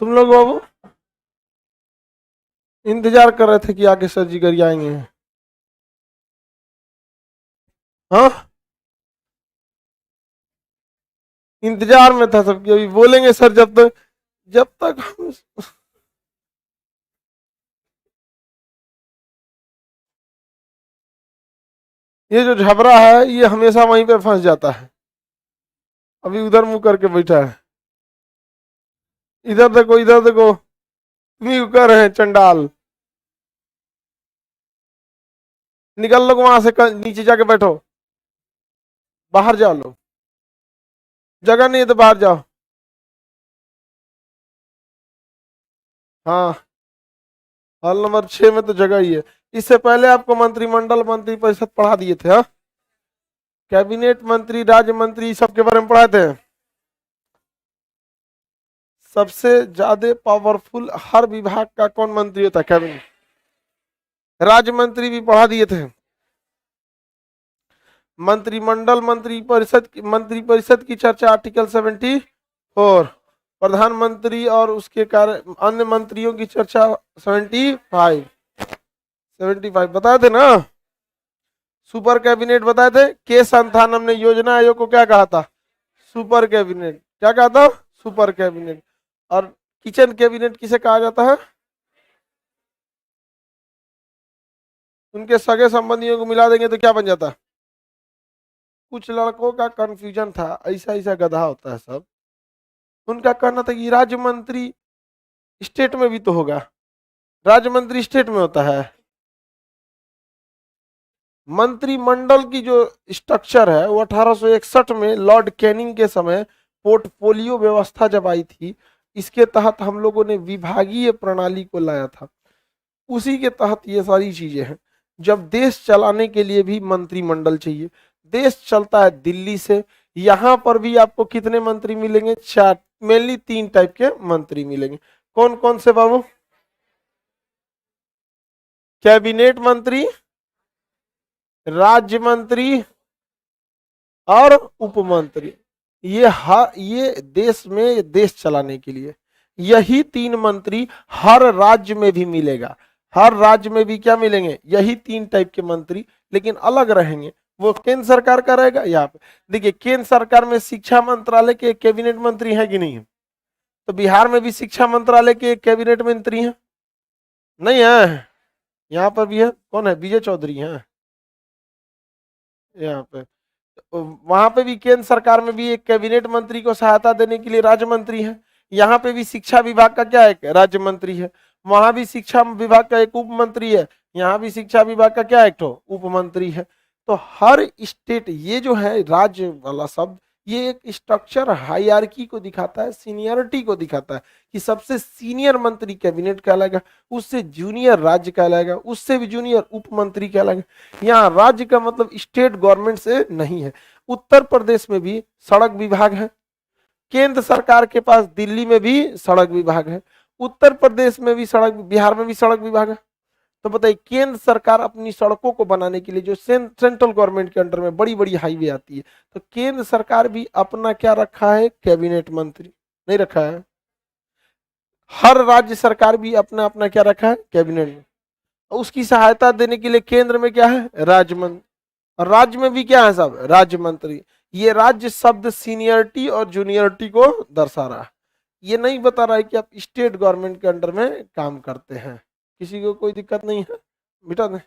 तुम लोग बाबू इंतजार कर रहे थे कि आगे सर जी कर आएंगे। हाँ, इंतजार में था सबकी, अभी बोलेंगे सर जब तक हम। ये जो झबरा है ये हमेशा वहीं पे फंस जाता है। अभी उधर मुंह करके बैठा है। इधर देखो, इधर देखो, तुम ही कर रहे हैं चंडाल। निकल लो वहां से, नीचे जाके बैठो। बाहर जाओ लो, जगह नहीं है तो बाहर जाओ। हाँ, हॉल नंबर 6 में तो जगह ही है। इससे पहले आपको मंत्रिमंडल मंत्री परिषद पढ़ा दिए थे, हाँ? कैबिनेट मंत्री, राज्य मंत्री, सबके बारे में पढ़ाए थे। सबसे ज्यादा पावरफुल हर विभाग का कौन मंत्री होता है? कैबिनेट। राज्य मंत्री भी पढ़ा दिए थे। मंत्रिमंडल मंत्री परिषद की चर्चा आर्टिकल 74। प्रधानमंत्री और उसके कार्य अन्य मंत्रियों की चर्चा 75 बताए थे ना। सुपर कैबिनेट बताए थे। के संथानम ने योजना आयोग को क्या कहा था? Super cabinet. क्या कहा था? Super cabinet. और किचन कैबिनेट किसे कहा जाता है? उनके सगे संबंधियों को मिला देंगे तो क्या बन जाता? कुछ लड़कों का कंफ्यूजन था, ऐसा ऐसा गधा होता है सब। उनका कहना था कि राज्य मंत्री स्टेट में भी तो होगा। राज्य मंत्री स्टेट में होता है। मंत्रिमंडल की जो स्ट्रक्चर है वो 1861 में लॉर्ड कैनिंग के समय पोर्टफोलियो व्यवस्था जब आई थी, इसके तहत हम लोगों ने विभागीय प्रणाली को लाया था। उसी के तहत ये सारी चीजें हैं। जब देश चलाने के लिए भी मंत्रिमंडल चाहिए। देश चलता है दिल्ली से। यहां पर भी आपको कितने मंत्री मिलेंगे? 4, मेनली 3 टाइप के मंत्री मिलेंगे। कौन कौन से बाबू? कैबिनेट मंत्री, राज्य मंत्री और उप मंत्री। ये देश में देश चलाने के लिए यही 3 मंत्री हर राज्य में भी मिलेगा। हर राज्य में भी क्या मिलेंगे? यही 3 टाइप के मंत्री, लेकिन अलग रहेंगे। वो केंद्र सरकार का रहेगा। यहाँ पे देखिए, केंद्र सरकार में शिक्षा मंत्रालय के कैबिनेट मंत्री है कि नहीं है? तो बिहार में भी शिक्षा मंत्रालय के कैबिनेट मंत्री हैं, नहीं है? यहाँ पर भी है। कौन है? विजय चौधरी हैं यहाँ पे। वहां पे भी केंद्र सरकार में भी एक कैबिनेट मंत्री को सहायता देने के लिए राज्य मंत्री है। यहाँ पे भी शिक्षा विभाग का क्या एक राज्य मंत्री है। वहां भी शिक्षा विभाग का एक उप मंत्री है। यहाँ भी शिक्षा विभाग का क्या एक तो उप मंत्री है। तो हर स्टेट, ये जो है राज्य वाला शब्द, ये एक स्ट्रक्चर हायरार्की को दिखाता है, सीनियरिटी को दिखाता है कि सबसे सीनियर मंत्री कैबिनेट कहलाएगा, उससे जूनियर राज्य कहलाएगा, उससे भी जूनियर उप मंत्री कहलाएगा। यहाँ राज्य का मतलब स्टेट गवर्नमेंट से नहीं है। उत्तर प्रदेश में भी सड़क विभाग है। केंद्र सरकार के पास दिल्ली में भी सड़क विभाग है। उत्तर प्रदेश में भी सड़क, बिहार में भी सड़क विभाग है। तो बताइए, केंद्र सरकार अपनी सड़कों को बनाने के लिए जो सेंट्रल गवर्नमेंट के अंडर में बड़ी बड़ी हाईवे आती है, तो केंद्र सरकार भी अपना क्या रखा है? कैबिनेट मंत्री। नहीं रखा है? हर राज्य सरकार भी अपना अपना क्या रखा है? कैबिनेट में। उसकी सहायता देने के लिए केंद्र में क्या है? राज्य मंत्री। और राज्य में भी क्या है? सब राज्य मंत्री। ये राज्य शब्द सीनियरिटी और जूनियरिटी को दर्शा रहा है। ये नहीं बता रहा है कि आप स्टेट गवर्नमेंट के अंडर में काम करते हैं। किसी को कोई दिक्कत नहीं है? मिटा दें।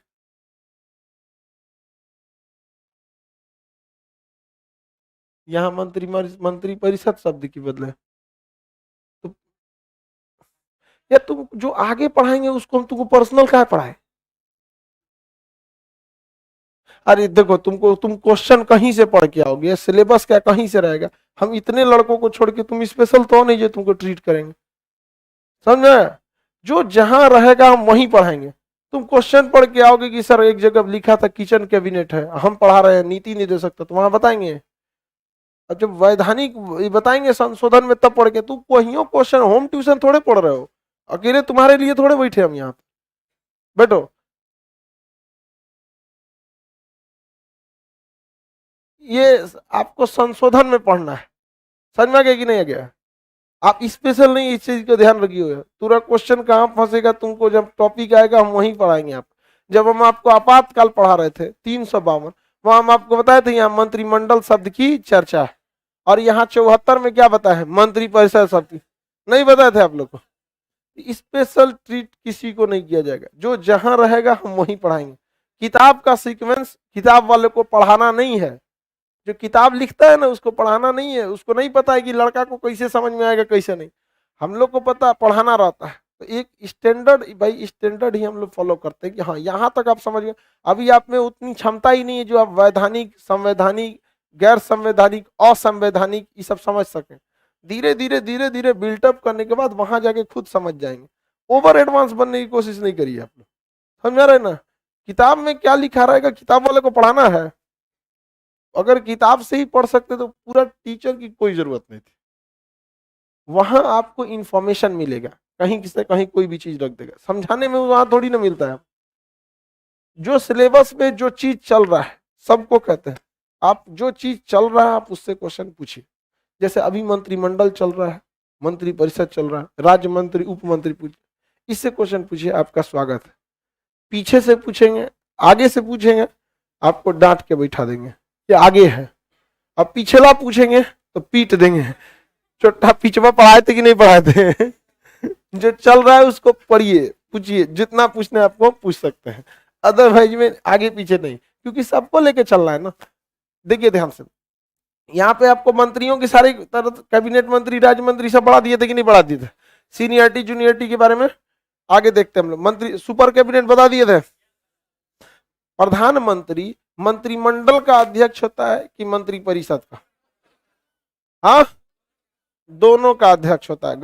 यहाँ मंत्री परिषद शब्द की बदले तो, या तुम जो आगे पढ़ाएंगे उसको हम तुमको पर्सनल क्या पढ़ाए? अरे देखो, तुम क्वेश्चन कहीं से पढ़ के आओगे, सिलेबस क्या कहीं से रहेगा। हम इतने लड़कों को छोड़ के, तुम स्पेशल तो नहीं जो तुमको ट्रीट करेंगे, समझे? जो जहां रहेगा हम वहीं पढ़ाएंगे। तुम क्वेश्चन पढ़ के आओगे कि सर एक जगह लिखा था किचन कैबिनेट है, हम पढ़ा रहे हैं नीति निर्देशक, तो वहां बताएंगे। और जब वैधानिक बताएंगे संशोधन में, तब पढ़ के तुम वही क्वेश्चन, होम ट्यूशन थोड़े पढ़ रहे हो। अकेले तुम्हारे लिए थोड़े बैठे हम यहाँ पे। बैठो। ये आपको संशोधन में पढ़ना है। समझ में आ गया कि नहीं आ गया? आप स्पेशल नहीं, इस चीज का ध्यान रखिए। पूरा क्वेश्चन कहाँ फंसेगा तुमको, जब टॉपिक आएगा हम वहीं पढ़ाएंगे आप। जब हम आपको आपातकाल पढ़ा रहे थे 352, वहां हम आपको बताए थे यहाँ मंत्रिमंडल शब्द की चर्चा है, और यहाँ 74 में क्या बताया है, मंत्रिपरिषद शब्द की। नहीं बताए थे आप लोग को। स्पेशल ट्रीट किसी को नहीं किया जाएगा, जो जहां रहेगा हम वहीं पढ़ाएंगे। किताब का सीक्वेंस किताब वाले को पढ़ाना नहीं है, जो किताब लिखता है ना उसको पढ़ाना नहीं है। उसको नहीं पता है कि लड़का को कैसे समझ में आएगा कैसे नहीं, हम लोग को पता पढ़ाना रहता है। तो एक स्टैंडर्ड, भाई स्टैंडर्ड ही हम लोग फॉलो करते हैं कि हाँ यहाँ तक आप समझ गए। अभी आप में उतनी क्षमता ही नहीं है जो आप वैधानिक, संवैधानिक, गैर संवैधानिक, असंवैधानिक ये सब समझ सकें। धीरे धीरे धीरे धीरे बिल्टअप करने के बाद वहां जाके खुद समझ जाएंगे। ओवर एडवांस बनने की कोशिश नहीं करिए आप लोग, समझ रहे ना। किताब में क्या लिखा रहेगा किताब वाले को पढ़ाना है। अगर किताब से ही पढ़ सकते तो पूरा टीचर की कोई जरूरत नहीं थी। वहां आपको इंफॉर्मेशन मिलेगा, कहीं किसी कहीं कोई भी चीज रख देगा, समझाने में वहां थोड़ी ना मिलता है। जो सिलेबस में जो चीज चल रहा है सबको कहते हैं, आप जो चीज चल रहा है आप उससे क्वेश्चन पूछिए। जैसे अभी मंत्रिमंडल चल रहा है, मंत्री परिषद चल रहा है, राज्य मंत्री, उप मंत्री पूछिए, इससे क्वेश्चन पूछिए, आपका स्वागत है। पीछे से पूछेंगे, आगे से पूछेंगे, आपको डांट के बैठा देंगे, ये आगे है। अब पिछला पूछेंगे तो पीट देंगे, छोटा पिछवा पढ़ाए थे कि नहीं पढ़ाए थे। जो चल रहा है उसको पढ़िए, पूछिए, जितना पूछना है आपको पूछ सकते हैं, अदरवाइज में आगे पीछे नहीं, क्योंकि सबको लेके चलना है ना। देखिए ध्यान से, यहाँ पे आपको मंत्रियों के सारे तरह, कैबिनेट मंत्री, राज्य मंत्री सब बढ़ा दिए थे कि नहीं बढ़ा दिए थे। सीनियरिटी जूनियरिटी के बारे में आगे देखते हैं हम लोग। मंत्री, सुपर कैबिनेट बता दिए थे। प्रधानमंत्री मंत्रिमंडल का अध्यक्ष होता है कि मंत्री परिषद का? हाँ, दोनों का अध्यक्ष होता है।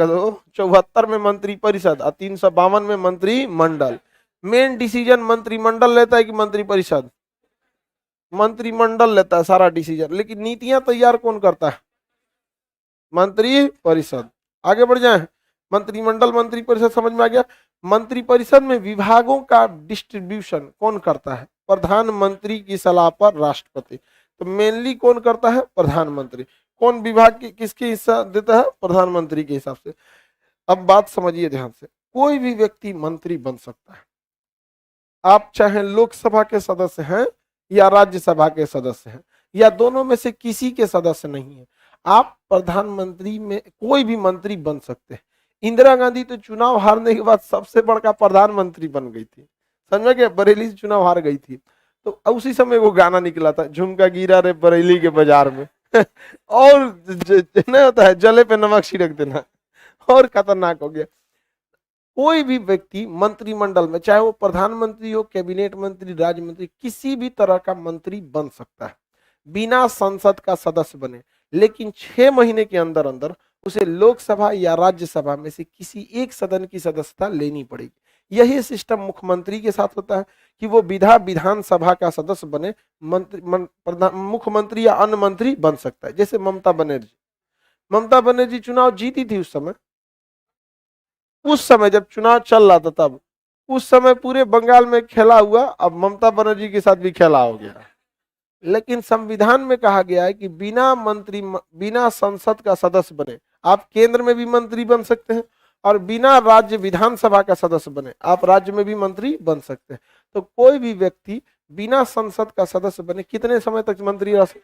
74 में मंत्री परिषद और 352 में मंत्रिमंडल। मेन डिसीजन मंत्रिमंडल लेता है कि मंत्री परिषद? मंत्रिमंडल लेता है सारा डिसीजन, लेकिन नीतियां तैयार कौन करता है? मंत्री परिषद। आगे बढ़ जाए, मंत्रिमंडल मंत्री परिषद समझ में आ गया। मंत्री परिषद में विभागों का डिस्ट्रीब्यूशन कौन करता है? प्रधानमंत्री की सलाह पर राष्ट्रपति। तो मेनली कौन करता है? प्रधानमंत्री। कौन विभाग की किसके हिस्सा देता है? प्रधानमंत्री के हिसाब से। अब बात समझिए ध्यान से, कोई भी व्यक्ति मंत्री बन सकता है। आप चाहे लोकसभा के सदस्य हैं या राज्यसभा के सदस्य हैं या दोनों में से किसी के सदस्य नहीं है, आप प्रधानमंत्री में कोई भी मंत्री बन सकते हैं। इंदिरा गांधी तो चुनाव हारने के बाद सबसे बड़का प्रधानमंत्री बन गई थी, समझ गए, बरेली से चुनाव हार गई थी। तो उसी समय वो गाना निकला था, झुमका गिरा रे बरेली के बाजार में। और नहीं होता है जले पे नमक छिड़क देना, और खतरनाक हो गया। कोई भी व्यक्ति मंत्रिमंडल में, चाहे वो प्रधानमंत्री हो, कैबिनेट मंत्री, राज्य मंत्री, किसी भी तरह का मंत्री बन सकता है बिना संसद का सदस्य बने। लेकिन 6 महीने के अंदर अंदर उसे लोकसभा या राज्यसभा में से किसी एक सदन की सदस्यता लेनी पड़ेगी। यही सिस्टम मुख्यमंत्री के साथ होता है कि वो विधानसभा का सदस्य बने, मुख्यमंत्री या अन्य मंत्री बन सकता है। जैसे ममता बनर्जी चुनाव जीती थी उस समय जब चुनाव चल रहा था, तब उस समय पूरे बंगाल में खेला हुआ, अब ममता बनर्जी के साथ भी खेला हो गया। लेकिन संविधान में कहा गया है कि बिना संसद का सदस्य बने आप केंद्र में भी मंत्री बन सकते हैं, और बिना राज्य विधानसभा का सदस्य बने आप राज्य में भी मंत्री बन सकते हैं। तो कोई भी व्यक्ति बिना संसद का सदस्य बने कितने समय तक मंत्री रह सकता?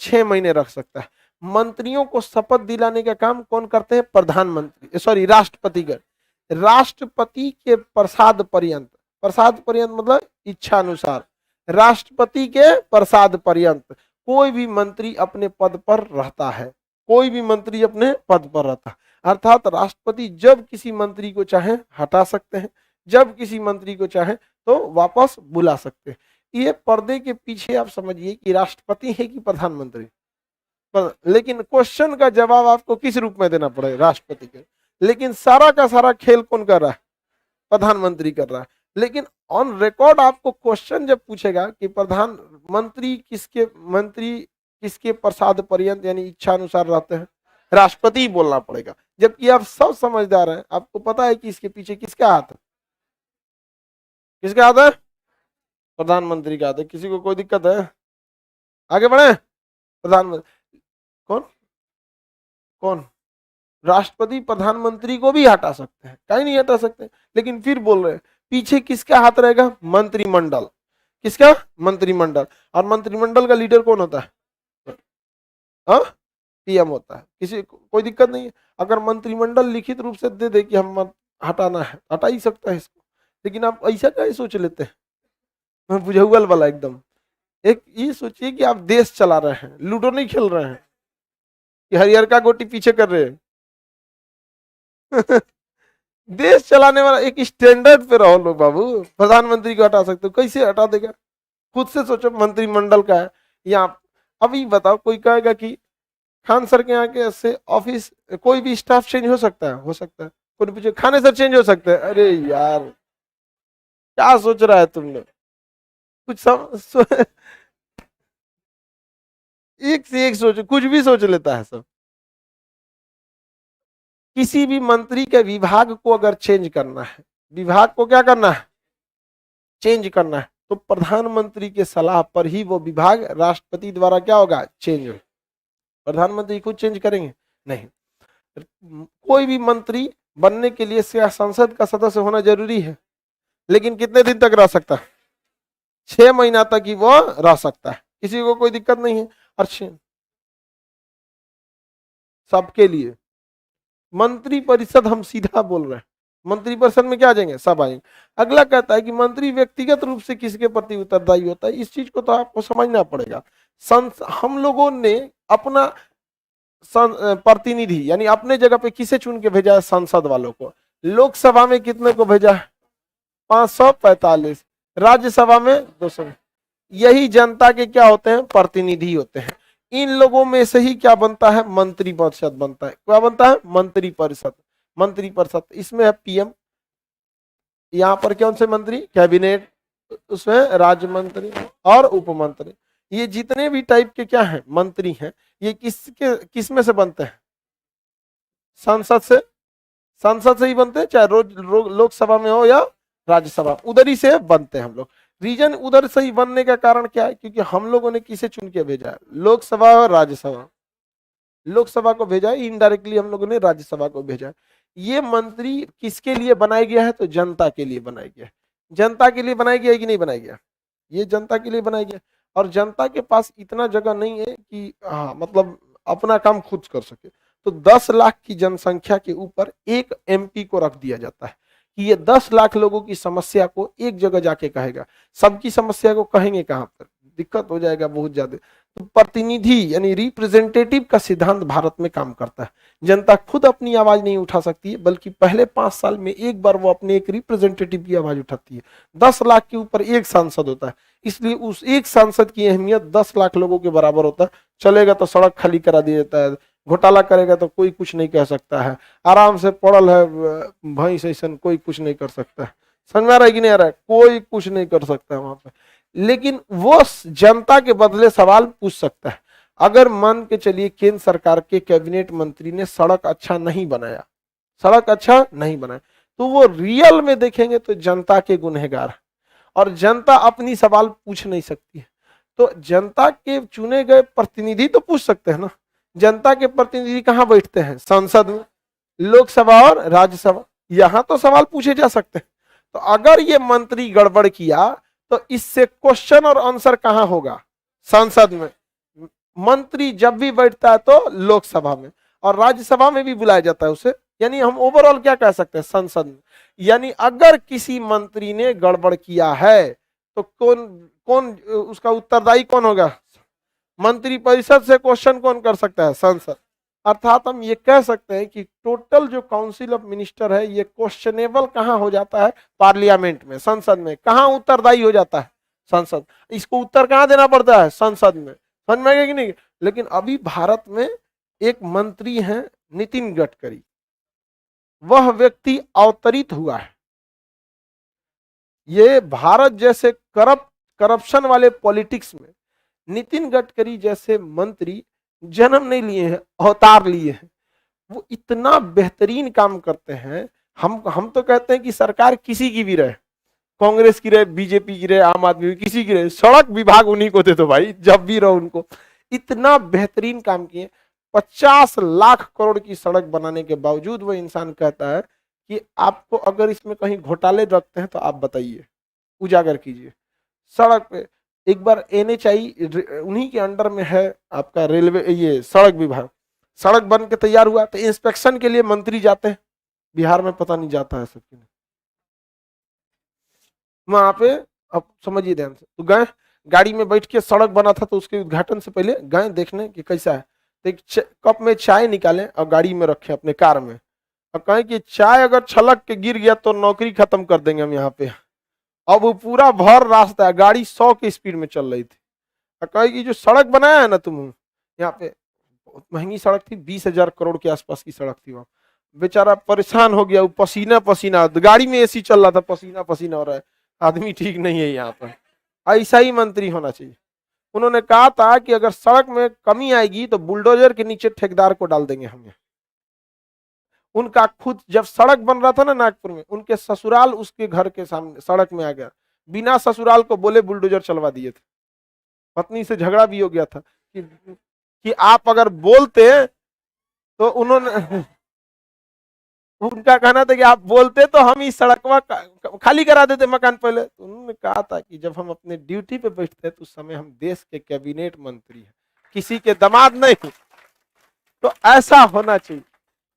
6 महीने रख सकता है। मंत्रियों को शपथ दिलाने का काम कौन करते हैं? प्रधानमंत्री, सॉरी, राष्ट्रपति कर। राष्ट्रपति के प्रसाद पर्यंत मतलब इच्छा अनुसार, राष्ट्रपति के प्रसाद पर्यंत कोई भी मंत्री अपने पद पर रहता है, कोई भी मंत्री अपने पद पर रहता है। अर्थात राष्ट्रपति जब किसी मंत्री को चाहे हटा सकते हैं, जब किसी मंत्री को चाहे तो वापस बुला सकते हैं। ये पर्दे के पीछे आप समझिए कि राष्ट्रपति है कि प्रधानमंत्री, लेकिन क्वेश्चन का जवाब आपको किस रूप में देना पड़ेगा? राष्ट्रपति के। लेकिन सारा का सारा खेल कौन कर रहा है? प्रधानमंत्री कर रहा है। लेकिन ऑन रिकॉर्ड आपको क्वेश्चन जब पूछेगा कि प्रधानमंत्री किसके प्रसाद पर्यंत यानी इच्छा अनुसार रहते हैं, राष्ट्रपति बोलना पड़ेगा। जबकि आप सब समझदार हैं, आपको पता है कि इसके पीछे किसका हाथ है? किसका हाथ है? प्रधानमंत्री का हाथ है। किसी को कोई दिक्कत है? आगे बढ़े। प्रधानमंत्री कौन? राष्ट्रपति प्रधानमंत्री को भी हटा सकते हैं, कहीं नहीं हटा सकते, लेकिन फिर बोल रहे हैं पीछे किसका हाथ रहेगा? मंत्रिमंडल। किसका? मंत्रिमंडल। और मंत्रिमंडल का लीडर कौन होता है? हाँ, पीएम होता है। किसी कोई दिक्कत नहीं है, अगर मंत्रिमंडल लिखित रूप से दे दे कि हम हटाना है, हटा ही सकता है इसको। लेकिन आप ऐसा क्या सोच लेते हैं बुझौल वाला एकदम। एक ये सोचिए कि आप देश चला रहे हैं, लूडो नहीं खेल रहे हैं कि हरियर का गोटी पीछे कर रहे हैं देश चलाने वाला एक स्टैंडर्ड पे रहो लोग बाबू। प्रधानमंत्री को हटा सकते हो, कैसे हटा देगा? खुद से सोचो, मंत्रिमंडल का है यहाँ। अभी बताओ, कोई कहेगा कि खान सर के यहाँ के से ऑफिस कोई भी स्टाफ चेंज हो सकता है? हो सकता है। कोई पूछे खाने सर चेंज हो सकते हैं? अरे यार क्या सोच रहा है तुम लोग? कुछ एक से एक सोच, कुछ भी सोच लेता है सब। किसी भी मंत्री के विभाग को अगर चेंज करना है, विभाग को क्या करना है? चेंज करना है, तो प्रधानमंत्री के सलाह पर ही वो विभाग राष्ट्रपति द्वारा क्या होगा? चेंज होगा। प्रधानमंत्री खुद चेंज करेंगे? नहीं। कोई भी मंत्री बनने के लिए संसद का सदस्य होना जरूरी है, लेकिन कितने दिन तक रह सकता है? 6 महीना तक ही वो रह सकता है, किसी को कोई दिक्कत नहीं है। और सबके लिए मंत्री परिषद, हम सीधा बोल रहे हैं, मंत्री परिषद में क्या आ जाएंगे? सब आएंगे। अगला कहता है कि मंत्री व्यक्तिगत रूप से किसके प्रति उत्तरदायी होता है? इस चीज को तो आपको समझना पड़ेगा। हम लोगों ने अपना प्रतिनिधि यानी अपने जगह पे किसे चुन के भेजा है? संसद वालों को। लोकसभा में कितने को भेजा है? 545। राज्यसभा में 200। यही जनता के क्या होते हैं? प्रतिनिधि होते हैं। इन लोगों में से ही क्या बनता है? मंत्री परिषद बनता है। क्या बनता है? मंत्री परिषद। मंत्री परिषद, इसमें है पीएम, यहाँ पर कौन से मंत्री? कैबिनेट, उसमें राज्य मंत्री और उप मंत्री। ये जितने भी टाइप के क्या हैं? मंत्री हैं, ये किस में से बनते हैं? संसद से। संसद से ही बनते हैं, चाहे रोज लोकसभा में हो या राज्यसभा, उधर ही से बनते हैं हम लोग। रीजन उधर से ही बनने का कारण क्या है? क्योंकि हम लोगों ने किसे चुन के भेजा है? लोकसभा और राज्यसभा। लोकसभा को भेजा है, इनडायरेक्टली हम लोगों ने राज्यसभा को भेजा है। ये मंत्री किसके लिए बनाया गया है? तो जनता के लिए बनाया गया है। जनता के लिए बनाया गया है कि नहीं बनाया गया? ये जनता के लिए बनाया गया। और जनता के पास इतना जगह नहीं है कि हाँ मतलब अपना काम खुद कर सके, तो 10 लाख की जनसंख्या के ऊपर एक एमपी को रख दिया जाता है कि ये 10 लाख लोगों की समस्या को एक जगह जाके कहेगा। सबकी समस्या को कहेंगे कहां पर? दिक्कत हो जाएगा बहुत ज्यादा। तो प्रतिनिधि यानी रिप्रेजेंटेटिव का सिद्धांत भारत में काम करता है। जनता खुद अपनी आवाज नहीं उठा सकती है, बल्कि पहले 5 साल में एक बार वो अपने एक रिप्रेजेंटेटिव की आवाज उठाती है। 10 लाख के ऊपर एक सांसद होता है, इसलिए उस एक सांसद की अहमियत 10 लाख लोगों के बराबर होता है। चलेगा तो सड़क खाली करा दिया जाता है, घोटाला करेगा तो कोई कुछ नहीं कह सकता है, आराम से पड़ल है भैंस ऐसा कोई कुछ नहीं कर सकता है। समझ में आ रहा है कि नहीं आ रहा है? कोई कुछ नहीं कर सकता है वहां पे, लेकिन वो जनता के बदले सवाल पूछ सकता है। अगर मान के चलिए केंद्र सरकार के कैबिनेट मंत्री ने सड़क अच्छा नहीं बनाया, सड़क अच्छा नहीं बनाया, तो वो रियल में देखेंगे तो जनता के गुनहगार, और जनता अपनी सवाल पूछ नहीं सकती है। तो जनता के चुने गए प्रतिनिधि तो पूछ सकते हैं ना। जनता के प्रतिनिधि कहाँ बैठते हैं? संसद में, लोकसभा और राज्यसभा, यहां तो सवाल पूछे जा सकते हैं। तो अगर ये मंत्री गड़बड़ किया तो इससे क्वेश्चन और आंसर कहां होगा? संसद में। मंत्री जब भी बैठता है तो लोकसभा में, और राज्यसभा में भी बुलाया जाता है उसे। यानी हम ओवरऑल क्या कह सकते हैं? संसद में। यानी अगर किसी मंत्री ने गड़बड़ किया है तो कौन कौन उसका उत्तरदायी कौन होगा? मंत्री परिषद से क्वेश्चन कौन कर सकता है? संसद। अर्थात हम ये कह सकते हैं कि टोटल जो काउंसिल ऑफ मिनिस्टर है ये क्वेश्चनेबल कहां हो जाता है? पार्लियामेंट में, संसद में। कहां उत्तरदायी हो जाता है? संसद। इसको उत्तर कहां देना पड़ता है? संसद में। समझ में आएगा कि नहीं? लेकिन अभी भारत में एक मंत्री हैं नितिन गडकरी, वह व्यक्ति अवतरित हुआ है। ये भारत जैसे करप्शन वाले पॉलिटिक्स में नितिन गडकरी जैसे मंत्री जन्म नहीं लिए हैं, अवतार लिए हैं। वो इतना बेहतरीन काम करते हैं। हम तो कहते हैं कि सरकार किसी की भी रहे, कांग्रेस की रहे, बीजेपी की रहे, आम आदमी की, किसी की रहे, सड़क विभाग उन्हीं को दे दो भाई, जब भी रहो उनको। इतना बेहतरीन काम किए। 50 लाख करोड़ की सड़क बनाने के बावजूद वो इंसान कहता है कि आपको अगर इसमें कहीं घोटाले रखते हैं तो आप बताइए, उजागर कीजिए। सड़क पे एक बार NHI उन्हीं के अंडर में है आपका रेलवे, ये सड़क विभाग, सड़क बन के तैयार हुआ तो इंस्पेक्शन के लिए मंत्री जाते हैं, बिहार में पता नहीं जाता है सबके लिए। वहां पे अब समझिए ध्यान से, तो गए गाड़ी में बैठ के, सड़क बना था तो उसके उद्घाटन से पहले गए देखने कि कैसा है, तो एक कप में चाय निकालें और गाड़ी में रखें अपने कार में, और कहें कि चाय अगर छलक के गिर गया तो नौकरी खत्म कर देंगे हम यहाँ पे। अब वो पूरा भर रास्ता है, गाड़ी 100 की स्पीड में चल रही थी, और कहे कि जो सड़क बनाया है ना तुम यहाँ पे, बहुत महंगी सड़क थी, 20,000 करोड़ के आसपास की सड़क थी वहां। बेचारा परेशान हो गया, वो पसीना पसीना, गाड़ी में AC चल रहा था, पसीना पसीना हो रहा है, आदमी ठीक नहीं है यहाँ पर। ऐसा ही मंत्री होना चाहिए। उन्होंने कहा था कि अगर सड़क में कमी आएगी तो बुलडोजर के नीचे ठेकेदार को डाल देंगे हमें। उनका खुद जब सड़क बन रहा था ना नागपुर में, उनके ससुराल उसके घर के सामने सड़क में आ गया, बिना ससुराल को बोले बुलडोजर चलवा दिए थे। पत्नी से झगड़ा भी हो गया था कि आप अगर बोलते, तो उन्होंने उनका कहना था कि आप बोलते तो हम इस सड़क खाली करा देते मकान पहले। तो उन्होंने कहा था कि जब हम अपने ड्यूटी पे बैठते हैं तो उस समय हम देश के कैबिनेट मंत्री हैं, किसी के दामाद नहीं। तो ऐसा होना चाहिए।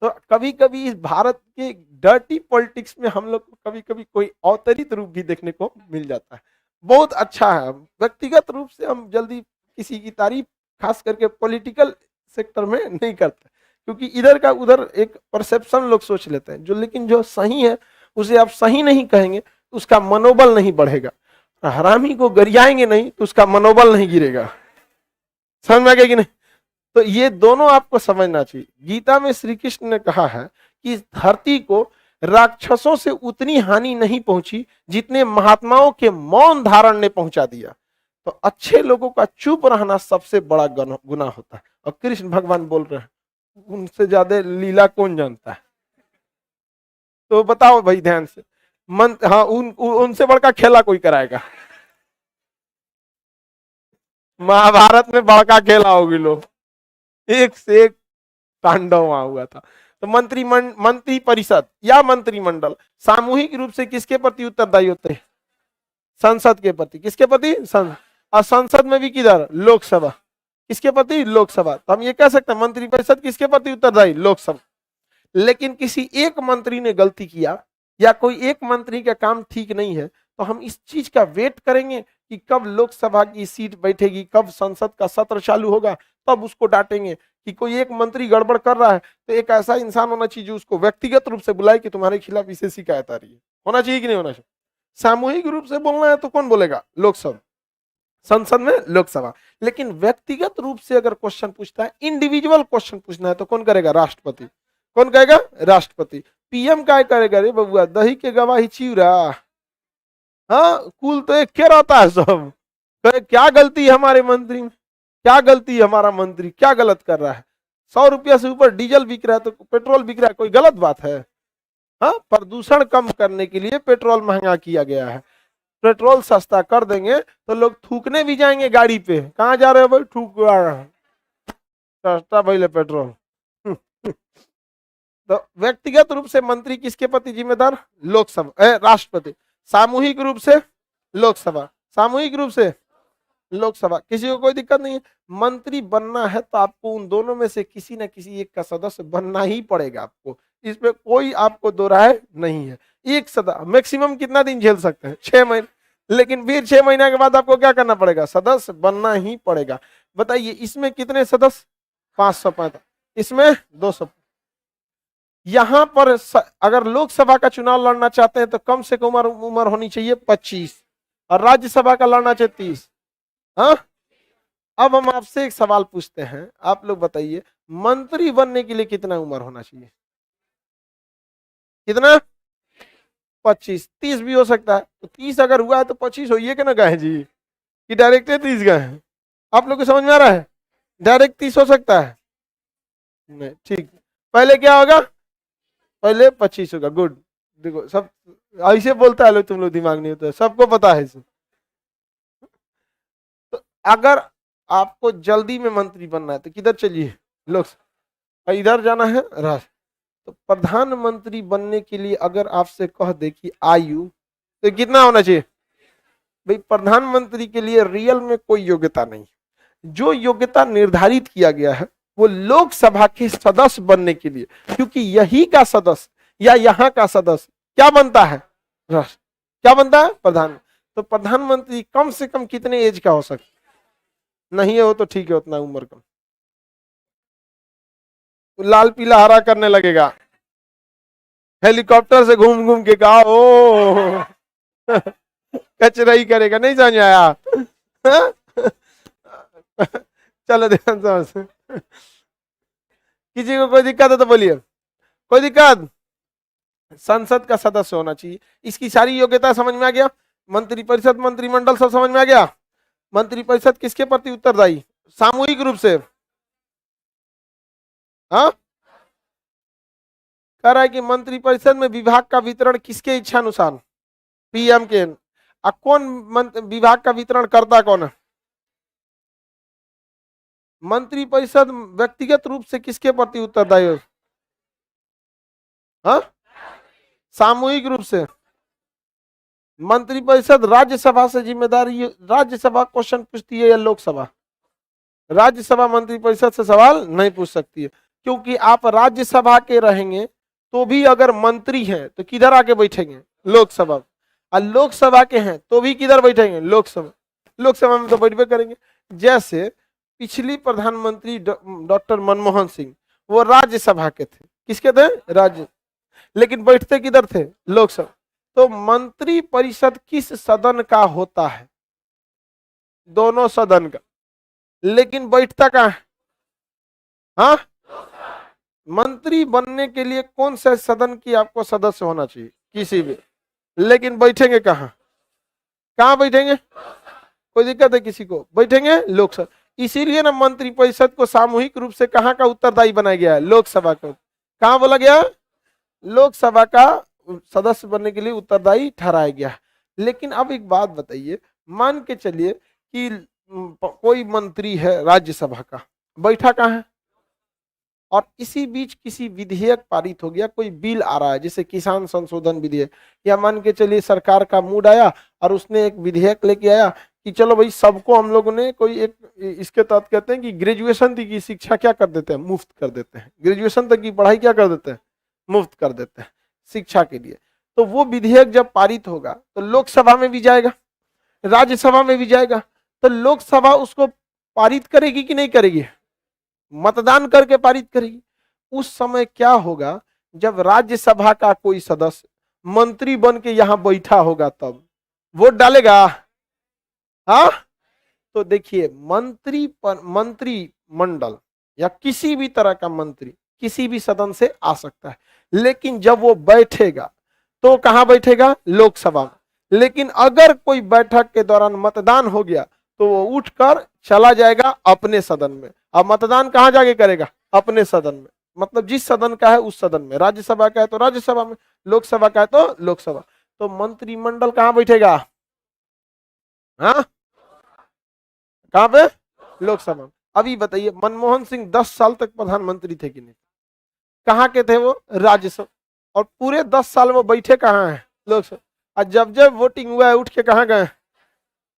तो कभी कभी इस भारत के डर्टी पॉलिटिक्स में हम लोग को कभी कभी कोई अवतरित रूप भी देखने को मिल जाता है। बहुत अच्छा है, व्यक्तिगत रूप से हम जल्दी किसी की तारीफ खास करके पॉलिटिकल सेक्टर में नहीं करते, क्योंकि इधर का उधर एक परसेप्शन लोग सोच लेते हैं, जो लेकिन जो सही है उसे आप सही नहीं कहेंगे तो उसका मनोबल नहीं बढ़ेगा, हरामी को गरियाएंगे नहीं तो उसका मनोबल नहीं गिरेगा। समझ में आ गया कि नहीं? तो ये दोनों आपको समझना चाहिए। गीता में श्री कृष्ण ने कहा है कि इस धरती को राक्षसों से उतनी हानि नहीं पहुंची जितने महात्माओं के मौन धारण ने पहुंचा दिया। तो अच्छे लोगों का चुप रहना सबसे बड़ा गुनाह होता है। और कृष्ण भगवान बोल रहे हैं उनसे ज्यादा लीला कौन जानता है? तो बताओ भाई ध्यान से, हाँ उनसे बढ़कर खेला कोई कराएगा? महाभारत में बड़का खेला होगी लोग, एक से एक तांडव वहां हुआ था। तो मंत्री परिषद या मंत्रिमंडल सामूहिक रूप से किसके प्रति उत्तरदायी होते हैं? संसद के प्रति। किसके प्रति? और संसद में भी किधर? लोकसभा। किसके प्रति? लोकसभा। तो हम ये कह सकते हैं मंत्री परिषद किसके प्रति उत्तरदायी? लोकसभा। लेकिन किसी एक मंत्री ने गलती किया या कोई एक मंत्री का काम ठीक नहीं है तो हम इस चीज का वेट करेंगे कि कब लोकसभा की सीट बैठेगी, कब संसद का सत्र चालू होगा, तब उसको डांटेंगे कि कोई एक मंत्री गड़बड़ कर रहा है। तो एक ऐसा इंसान होना चाहिए जो उसको व्यक्तिगत रूप से बुलाए कि तुम्हारे खिलाफ इसे शिकायत आ रही है। होना चाहिए कि नहीं होना चाहिए? सामूहिक रूप से बोलना है तो कौन बोलेगा? लोकसभा। संसद में लोकसभा। लेकिन व्यक्तिगत रूप से अगर क्वेश्चन पूछता है, इंडिविजुअल क्वेश्चन पूछना है तो कौन करेगा? राष्ट्रपति। कौन कहेगा? राष्ट्रपति। PM क्या करेगा? रे बबुआ दही के गवाही चिवरा, हाँ कुल तो एक क्या रहता है सब। क्या गलती है हमारे मंत्री में? क्या गलती है? हमारा मंत्री क्या गलत कर रहा है? 100 रुपया से ऊपर डीजल बिक रहा है तो पेट्रोल बिक रहा है, कोई गलत बात है? हाँ, प्रदूषण कम करने के लिए पेट्रोल महंगा किया गया है। पेट्रोल सस्ता कर देंगे तो लोग थूकने भी जाएंगे गाड़ी पे। कहाँ जा रहे हो भाई? थूक सस्ता भाई पेट्रोल। तो व्यक्तिगत रूप से मंत्री किसके प्रति जिम्मेदार? लोकसभा, राष्ट्रपति। सामूहिक रूप से लोकसभा। सामूहिक रूप से लोकसभा। किसी को कोई दिक्कत नहीं है। मंत्री बनना है तो आपको उन दोनों में से किसी न किसी एक का सदस्य बनना ही पड़ेगा आपको, इसमें कोई आपको दो राय नहीं है। एक सदस्य मैक्सिमम कितना दिन झेल सकते हैं? 6 महीने। लेकिन फिर 6 महीने के बाद आपको क्या करना पड़ेगा? सदस्य बनना ही पड़ेगा। बताइए इसमें कितने सदस्य? 505। इसमें 200। यहां पर अगर लोकसभा का चुनाव लड़ना चाहते हैं तो कम से कम उम्र होनी चाहिए 25 और राज्यसभा का लड़ना चाहिए 30। हाँ, अब हम आपसे एक सवाल पूछते हैं, आप लोग बताइए मंत्री बनने के लिए कितना उम्र होना चाहिए? कितना? 25। 30 भी हो सकता है। तो 30 अगर हुआ है तो 25 होइए कि ना गए जी, कि डायरेक्ट 30 गए हैं? आप लोग को समझ में आ रहा है? डायरेक्ट 30 हो सकता है? नहीं, ठीक। पहले क्या होगा? पहले 25 होगा। गुड। देखो सब ऐसे बोलता है लोग, तुम लोग दिमाग नहीं होता है, सबको पता है इसे। तो अगर आपको जल्दी में मंत्री बनना है तो किधर चलिए? लोकसभा। और इधर जाना है राष्ट्र। तो प्रधानमंत्री बनने के लिए अगर आपसे कह दे कि आयु, तो कितना होना चाहिए भाई? प्रधानमंत्री के लिए रियल में कोई योग्यता नहीं। जो योग्यता निर्धारित किया गया है वो लोकसभा के सदस्य बनने के लिए, क्योंकि यही का सदस्य या यहाँ का सदस्य क्या बनता है? राष्ट्र। क्या बनता है? प्रधान। तो प्रधानमंत्री कम से कम कितने एज का हो सकता? नहीं है वो तो ठीक है, उतना उम्र कम, लाल पीला हरा करने लगेगा, हेलीकॉप्टर से घूम घूम के कहा ओ कचरा ही करेगा, नहीं समझ आया? चलो ध्यान समझ, किसी को कोई दिक्कत है तो बोलिए। कोई दिक्कत? संसद का सदस्य होना चाहिए, इसकी सारी योग्यता समझ में आ गया। मंत्रिपरिषद मंत्रिमंडल सब समझ में आ गया। मंत्रिपरिषद किसके प्रति उत्तरदायी? सामूहिक रूप से। हाँ, कह रहा है कि मंत्रिपरिषद में विभाग का वितरण किसके इच्छा अनुसार? पीएम के। कौन विभाग का वितरण करता कौन है? मंत्रिपरिषद व्यक्तिगत रूप से किसके प्रति उत्तरदायी है? हाँ, सामूहिक रूप से। मंत्रिपरिषद राज्यसभा से जिम्मेदारी, राज्यसभा क्वेश्चन पूछती है या लोकसभा? राज्यसभा मंत्रिपरिषद से सवाल नहीं पूछ सकती है, क्योंकि आप राज्यसभा के रहेंगे तो भी अगर मंत्री हैं तो किधर आके बैठेंगे? लोकसभा। और लोकसभा के हैं तो भी किधर बैठेंगे? लोकसभा। लोकसभा में तो बैठबे करेंगे। जैसे पिछली प्रधानमंत्री डॉक्टर मनमोहन सिंह, वो राज्यसभा के थे। किसके थे? राज्य। लेकिन बैठते किधर थे? लोकसभा। तो मंत्री परिषद किस सदन का होता है? दोनों सदन का। लेकिन बैठता कहाँ है? हाँ, मंत्री बनने के लिए कौन से सदन की आपको सदस्य होना चाहिए? किसी भी। लेकिन बैठेंगे कहाँ? कहाँ बैठेंगे? कोई दिक्कत है किसी को? बैठेंगे लोकसभा। इसीलिए ना मंत्रिपरिषद को सामूहिक रूप से कहाँ का उत्तरदायी बनाया गया है? लोकसभा का। कहाँ बोला गया? लोकसभा का सदस्य बनने के लिए उत्तरदायी ठहराया गया है। लेकिन अब एक बात बताइए, मान के चलिए कि कोई मंत्री है राज्यसभा का, बैठा कहाँ है? और इसी बीच किसी विधेयक पारित हो गया, कोई बिल आ रहा है जैसे किसान संशोधन विधेयक, या मान के चलिए सरकार का मूड आया और उसने एक विधेयक लेके आया कि चलो भाई सबको हम लोगों ने कोई एक, इसके तहत कहते हैं कि ग्रेजुएशन तक की शिक्षा क्या कर देते हैं? मुफ्त कर देते हैं। ग्रेजुएशन तक की पढ़ाई क्या कर देते हैं? मुफ्त कर देते हैं शिक्षा के लिए। तो वो विधेयक जब पारित होगा तो लोकसभा में भी जाएगा, राज्यसभा में भी जाएगा। तो लोकसभा उसको पारित करेगी कि नहीं करेगी? मतदान करके पारित करेगी। उस समय क्या होगा? जब राज्यसभा का कोई सदस्य मंत्री बन के यहां बैठा होगा तब वोट डालेगा। हाँ, तो देखिए मंत्री मंडल या किसी भी तरह का मंत्री किसी भी सदन से आ सकता है, लेकिन जब वो बैठेगा तो कहां बैठेगा? लोकसभा में। लेकिन अगर कोई बैठक के दौरान मतदान हो गया तो वो उठकर चला जाएगा अपने सदन में। अब मतदान कहां जाके करेगा? अपने सदन में। मतलब जिस सदन का है उस सदन में। राज्यसभा का है तो राज्यसभा में, लोकसभा का है तो लोकसभा। तो मंत्रिमंडल कहां बैठेगा? हाँ, कहां पे? लोकसभा। अभी बताइए, मनमोहन सिंह 10 साल तक प्रधानमंत्री थे कि नहीं? कहां के थे वो? राज्यसभा। और पूरे 10 साल वो बैठे कहां हैं? लोकसभा। और जब जब वोटिंग हुआ है उठ के कहां गए?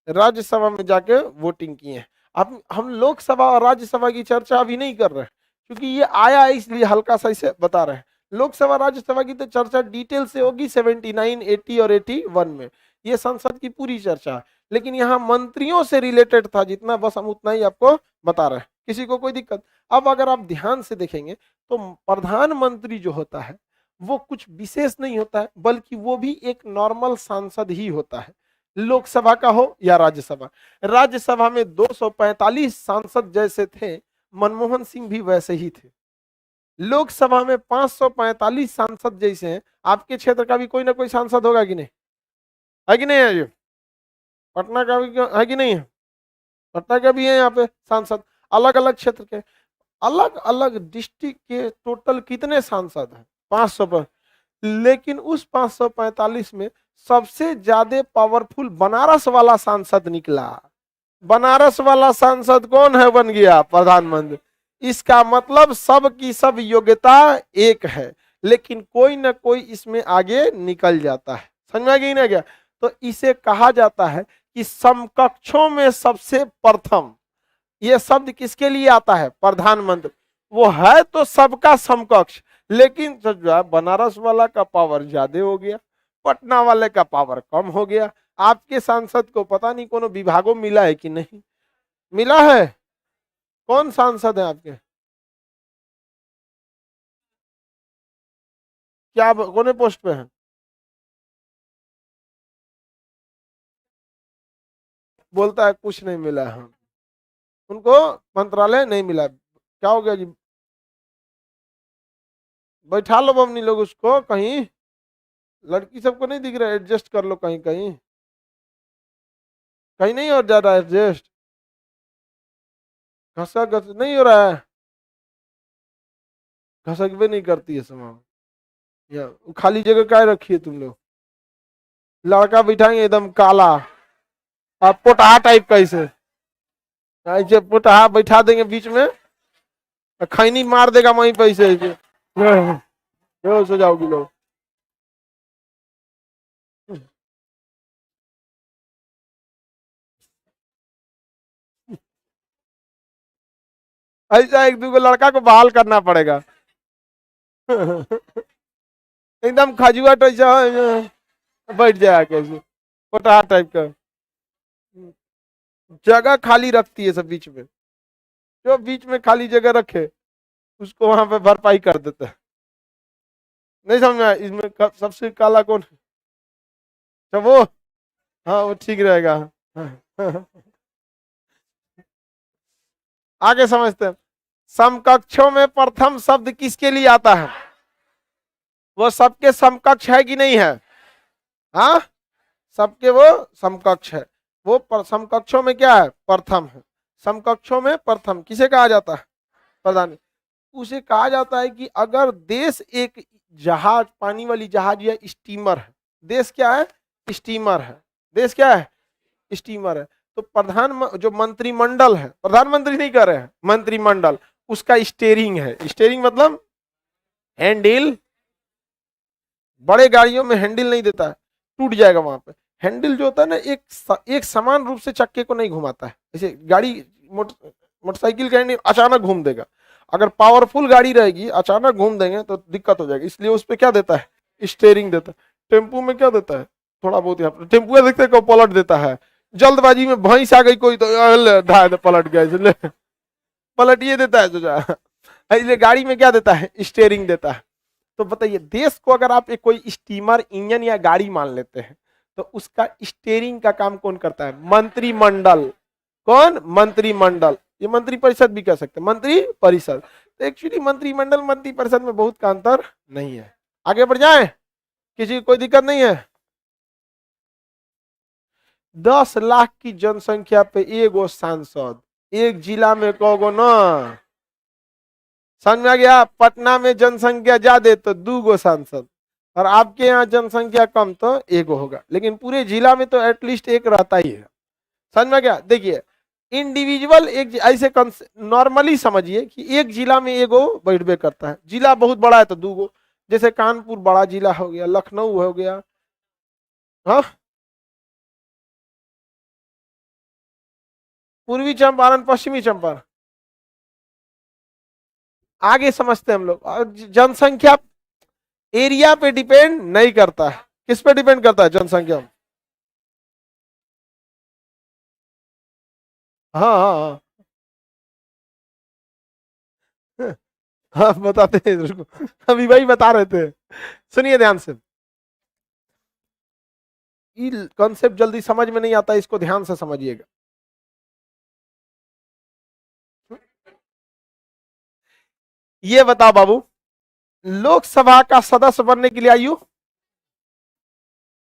राज्यसभा में जाके वोटिंग किए। अब हम लोकसभा और राज्यसभा की चर्चा अभी नहीं कर रहे हैं, क्योंकि ये आया है इसलिए हल्का सा इसे बता रहे हैं। लोकसभा राज्यसभा की तो चर्चा डिटेल से होगी 79, 80 और 81 में, ये संसद की पूरी चर्चा है। लेकिन यहाँ मंत्रियों से रिलेटेड था जितना, बस हम उतना ही आपको बता रहे हैं। किसी को कोई दिक्कत? अब अगर आप ध्यान से देखेंगे तो प्रधानमंत्री जो होता है वो कुछ विशेष नहीं होता है, बल्कि वो भी एक नॉर्मल सांसद ही होता है, लोकसभा का हो या राज्यसभा। राज्यसभा में 245 सांसद जैसे थे, मनमोहन सिंह भी वैसे ही थे। लोकसभा में 545 सांसद जैसे हैं। आपके क्षेत्र का भी कोई ना कोई सांसद होगा कि नहीं? है कि नहीं है? ये पटना का भी है कि नहीं है? पटना का भी है यहाँ पे सांसद। अलग अलग क्षेत्र के, अलग अलग डिस्ट्रिक्ट के टोटल कितने सांसद हैं? 500 पर। लेकिन उस 545 में सबसे ज्यादा पावरफुल बनारस वाला सांसद निकला। बनारस वाला सांसद कौन है? बन गया प्रधानमंत्री। इसका मतलब सब की सब योग्यता एक है, लेकिन कोई ना कोई इसमें आगे निकल जाता है। समझ में आ गई ना क्या? तो इसे कहा जाता है कि समकक्षों में सबसे प्रथम। ये शब्द किसके लिए आता है? प्रधानमंत्री। वो है तो सबका समकक्ष, लेकिन जो है बनारस वाला का पावर ज्यादा हो गया, पटना वाले का पावर कम हो गया। आपके सांसद को पता नहीं कोनो विभागों मिला है कि नहीं मिला है? कौन सांसद है आपके? क्या कौन पोस्ट पे है? बोलता है कुछ नहीं मिला है उनको, मंत्रालय नहीं मिला। क्या हो गया जी? बैठा लो बमनी लोग उसको कहीं, लड़की सबको नहीं दिख रहा है, एडजस्ट कर लो कहीं कहीं, कहीं नहीं और ज्यादा एडजस्ट, घसा घस नहीं हो रहा है, घसक भी नहीं करती है समाज। या खाली जगह काय रखी है तुम लोग? लड़का बिठाएंगे एकदम काला, आप पोटहा टाइप का, इसे ऐसे पोटहा बैठा देंगे बीच में, खैनी मार देगा वहीं पे ऐसे बेहोश हो जाओगी लोग। ऐसा एक दूगो लड़का को बहाल करना पड़ेगा एकदम खजुआ ऐसा बैठ जाएगा कैसे, पोटहा टाइप का। जगह खाली रखती है सब बीच में, जो बीच में खाली जगह रखे उसको वहां पे भरपाई कर देता है। नहीं समझ में आया? इसमें सबसे काला कौन है? तो वो, हाँ वो ठीक रहेगा आगे समझते हैं। समकक्षों में प्रथम शब्द किसके लिए आता है? वो सबके समकक्ष है कि नहीं है? हाँ, सबके वो समकक्ष है। वो समकक्षों में क्या है? प्रथम है। समकक्षों में प्रथम किसे कहा जाता है? प्रधान। उसे कहा जाता है कि अगर देश एक जहाज, पानी वाली जहाज या स्टीमर है, देश क्या है? स्टीमर है। देश क्या है? स्टीमर है। तो जो मंत्रिमंडल है, प्रधानमंत्री नहीं कर रहे हैं, मंत्रिमंडल, उसका स्टेयरिंग है। स्टेयरिंग मतलब हैंडल। बड़े गाड़ियों में हैंडल नहीं देता है, टूट जाएगा वहां पे। हैंडल जो होता है ना, एक समान रूप से चक्के को नहीं घुमाता है। जैसे गाड़ी, मोटरसाइकिल का हैंडल अचानक घूम देगा, अगर पावरफुल गाड़ी रहेगी अचानक घूम देंगे तो दिक्कत हो जाएगी, इसलिए उस पर क्या देता है? स्टेयरिंग देता है। टेम्पू में क्या देता है? थोड़ा बहुत, यहाँ पर टेम्पू देखते को पलट देता है, जल्दबाजी में भैंस आ गई कोई तो पलट गया, इसलिए पलट ये देता है सोचा। इसलिए गाड़ी में क्या देता है? स्टेयरिंग देता है। तो बताइए, देश को अगर आप एक कोई स्टीमर, इंजन या गाड़ी मान लेते हैं, तो उसका स्टीयरिंग का काम कौन करता है? मंत्रिमंडल। कौन? मंत्रिमंडल। ये मंत्री परिषद भी कह सकते हैं, मंत्री परिषद। तो एक्चुअली मंत्रिमंडल मंत्री परिषद में बहुत का अंतर नहीं है। आगे बढ़ जाए, किसी को कोई दिक्कत नहीं है? 10 लाख की जनसंख्या पे एगो सांसद, एक जिला में कहोगो ना, समझ में आ गया? पटना में जनसंख्या ज्यादा तो 2 गो सांसद, और आपके यहाँ जनसंख्या कम तो एगो होगा, लेकिन पूरे जिला में तो एटलीस्ट एक रहता ही है। समझ में गया? देखिए, इंडिविजुअल एक ऐसे नॉर्मली समझिए कि एक जिला में एगो बैठबे करता है, जिला बहुत बड़ा है तो 2 गो, जैसे कानपुर बड़ा जिला हो गया, लखनऊ हो गया। हाँ, पूर्वी चंपारण, पश्चिमी चंपारण, आगे समझते हैं हम लोग। और जनसंख्या एरिया पे डिपेंड नहीं करता है, किस पे डिपेंड करता है? जनसंख्या। हाँ हाँ हाँ हाँ, बताते हैं रुको, अभी भाई बता रहे थे, सुनिए ध्यान से। ये कॉन्सेप्ट जल्दी समझ में नहीं आता, इसको ध्यान से समझिएगा। ये बताओ बाबू, लोकसभा का सदस्य बनने के लिए आयु,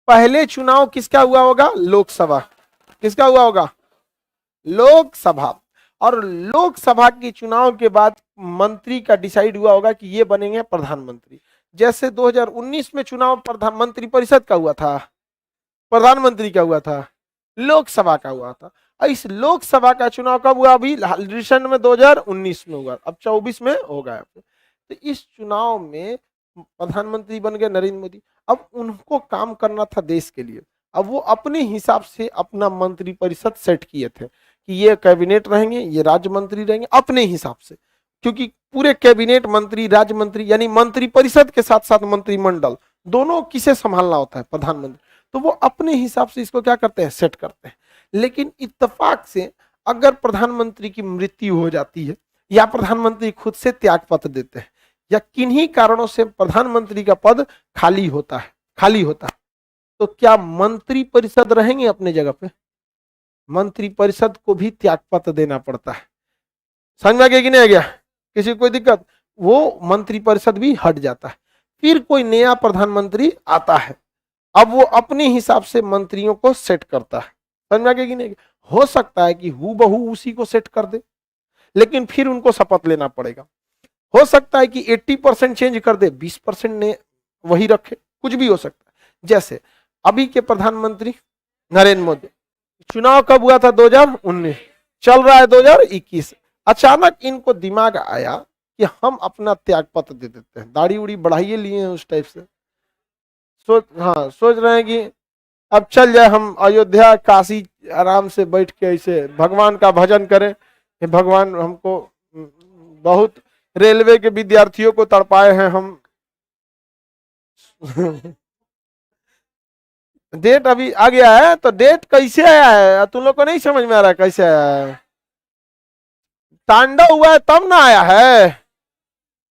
पहले चुनाव किसका हुआ होगा? लोकसभा। किसका हुआ होगा? लोकसभा। और लोकसभा के चुनाव के बाद मंत्री का डिसाइड हुआ होगा कि ये बनेंगे प्रधानमंत्री। जैसे 2019 में चुनाव प्रधानमंत्री परिषद का हुआ था, प्रधानमंत्री का हुआ था, लोकसभा का हुआ था। और इस लोकसभा का चुनाव कब हुआ? अभी रिसेंट में 2019 में हुआ, अब 24 में होगा। तो इस चुनाव में प्रधानमंत्री बन गए नरेंद्र मोदी। अब उनको काम करना था देश के लिए। अब वो अपने हिसाब से अपना मंत्री परिषद सेट किए थे कि ये कैबिनेट रहेंगे, ये राज्य मंत्री रहेंगे अपने हिसाब से, क्योंकि पूरे कैबिनेट मंत्री, राज्य मंत्री, यानी मंत्री परिषद के साथ साथ मंत्रिमंडल दोनों किसे संभालना होता है? प्रधानमंत्री। तो वो अपने हिसाब से इसको क्या करते हैं? सेट करते हैं। लेकिन इत्तेफाक से अगर प्रधानमंत्री की मृत्यु हो जाती है या प्रधानमंत्री खुद से त्यागपत्र देते हैं या किन्हीं कारणों से प्रधानमंत्री का पद खाली होता है, तो क्या मंत्री परिषद रहेंगे अपने जगह पे? मंत्री परिषद को भी त्यागपत्र देना पड़ता है। समझ में आ गया कि नहीं आ गया? किसी को कोई दिक्कत? वो मंत्री परिषद भी हट जाता है, फिर कोई नया प्रधानमंत्री आता है। अब वो अपने हिसाब से मंत्रियों को सेट करता है। समझ में आ गया कि नहीं? हो सकता है कि हूबहू उसी को सेट कर दे, लेकिन फिर उनको शपथ लेना पड़ेगा। हो सकता है कि 80% चेंज कर दे, 20% ने वही रखे, कुछ भी हो सकता है। जैसे अभी के प्रधानमंत्री नरेंद्र मोदी, चुनाव कब हुआ था? 2019, चल रहा है 2021। अचानक इनको दिमाग आया कि हम अपना त्यागपत्र दे देते हैं, दाढ़ी उड़ी बढ़ाइए लिए हैं उस टाइप से, सोच रहे हैं कि अब चल जाए, हम अयोध्या काशी आराम से बैठ के ऐसे भगवान का भजन करें। भगवान हमको बहुत रेलवे के विद्यार्थियों को तड़पाए हैं हम। डेट अभी आ गया है, तो डेट कैसे आया है तुम लोग को नहीं समझ में आ रहा है? कैसे आया है? तांडव हुआ है तब ना आया है,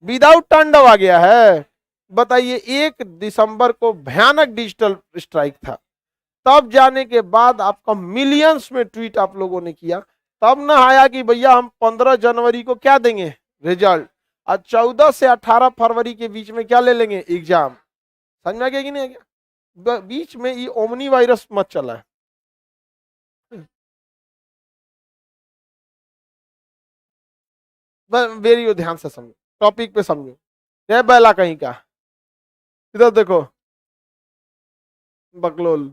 विदाउट तांडव आ गया है। बताइए, 1 दिसंबर को भयानक डिजिटल स्ट्राइक था, तब जाने के बाद आपका मिलियंस में ट्वीट आप लोगों ने किया, तब ना आया कि भैया हम 15 जनवरी को क्या देंगे? रिजल्ट। और 14 से 18 फरवरी के बीच में क्या ले लेंगे? एग्जाम। समझ में आ गया कि नहीं आ गया? बीच में ये ओमनी वायरस मत चला है। वेरी ध्यान से समझो, टॉपिक पे समझो। ये बैला कहीं का, इधर देखो, बकलोल।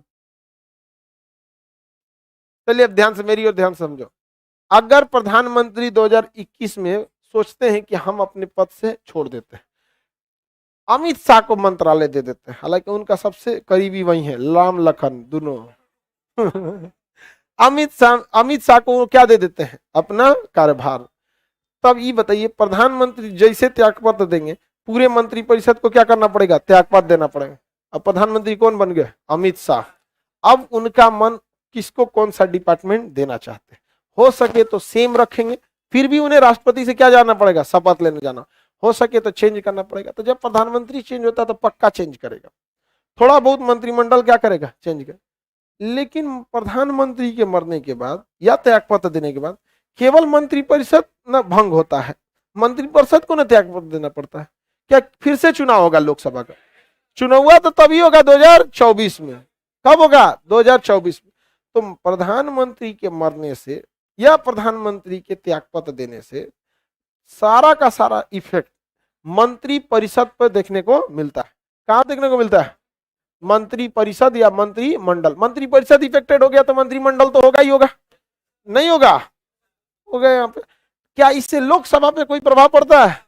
चलिए अब ध्यान से, मेरी और ध्यान से समझो। अगर प्रधानमंत्री 2021 में सोचते हैं कि हम अपने पद से छोड़ देते हैं, अमित शाह को मंत्रालय दे देते हैं, हालांकि उनका सबसे करीबी वही है, राम लखन दोनों। अमित शाह को क्या दे देते हैं? अपना कार्यभार। तब ये बताइए, प्रधानमंत्री जैसे त्यागपत्र देंगे, पूरे मंत्रिपरिषद को क्या करना पड़ेगा? त्यागपत्र देना पड़ेगा। अब प्रधानमंत्री कौन बन गए? अमित शाह। अब उनका मन किसको, कौन सा डिपार्टमेंट देना चाहते हैं? हो सके तो सेम रखेंगे, फिर भी उन्हें राष्ट्रपति से क्या जाना पड़ेगा? शपथ लेने जाना। हो सके तो चेंज करना पड़ेगा। तो जब प्रधानमंत्री चेंज होता है तो पक्का चेंज करेगा, थोड़ा बहुत मंत्रिमंडल क्या करेगा? चेंज करेगा। लेकिन प्रधानमंत्री के मरने के बाद या त्यागपत्र देने के बाद केवल मंत्रिपरिषद न भंग होता है, मंत्रिपरिषद को न त्यागपत्र देना पड़ता है। क्या फिर से चुनाव होगा? लोकसभा का चुनाव हुआ तो तभी होगा 2024 में। कब होगा? 2024 में। तो प्रधानमंत्री के मरने से या प्रधानमंत्री के त्यागपत्र देने से सारा का सारा इफेक्ट मंत्री परिषद पर देखने को मिलता है। कहां देखने को मिलता है? मंत्री परिषद या मंत्रिमंडल। मंत्री परिषद इफेक्टेड हो गया तो मंत्रिमंडल तो होगा ही होगा, नहीं होगा? हो गया यहाँ पे। क्या इससे लोकसभा पे कोई प्रभाव पड़ता है?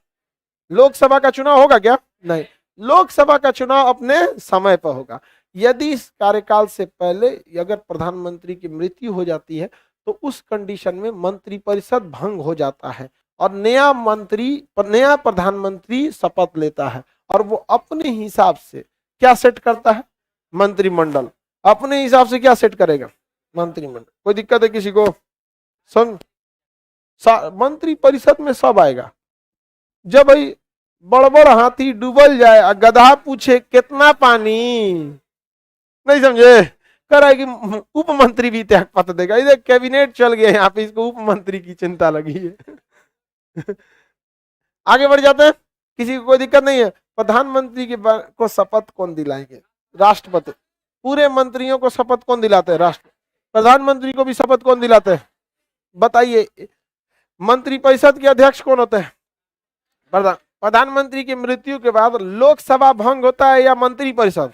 लोकसभा का चुनाव होगा क्या? नहीं। लोकसभा का चुनाव अपने समय पर होगा। यदि इस कार्यकाल से पहले अगर प्रधानमंत्री की मृत्यु हो जाती है तो उस कंडीशन में मंत्रिपरिषद भंग हो जाता है और नया प्रधानमंत्री शपथ लेता है और वो अपने हिसाब से क्या सेट करता है? मंत्रिमंडल। अपने हिसाब से क्या सेट करेगा? मंत्रिमंडल। कोई दिक्कत है किसी को? मंत्री परिषद में सब आएगा। जब भाई बड़बड़ हाथी डूबल जाए और गधा पूछे कितना पानी, नहीं समझे? कह रहा है कि उप मंत्री भी त्यागपत्र देगा। इधर कैबिनेट चल गया, यहाँ पे इसको उप मंत्री की चिंता लगी है। आगे बढ़ जाते हैं, किसी को कोई दिक्कत नहीं है। प्रधानमंत्री के को शपथ कौन दिलाएंगे? राष्ट्रपति। पूरे मंत्रियों को शपथ कौन दिलाते हैं? राष्ट्रपति। प्रधानमंत्री को भी शपथ कौन दिलाते हैं? बताइए। मंत्रिपरिषद के अध्यक्ष कौन होते हैं? प्रधानमंत्री की मृत्यु के बाद लोकसभा भंग होता है या मंत्रिपरिषद?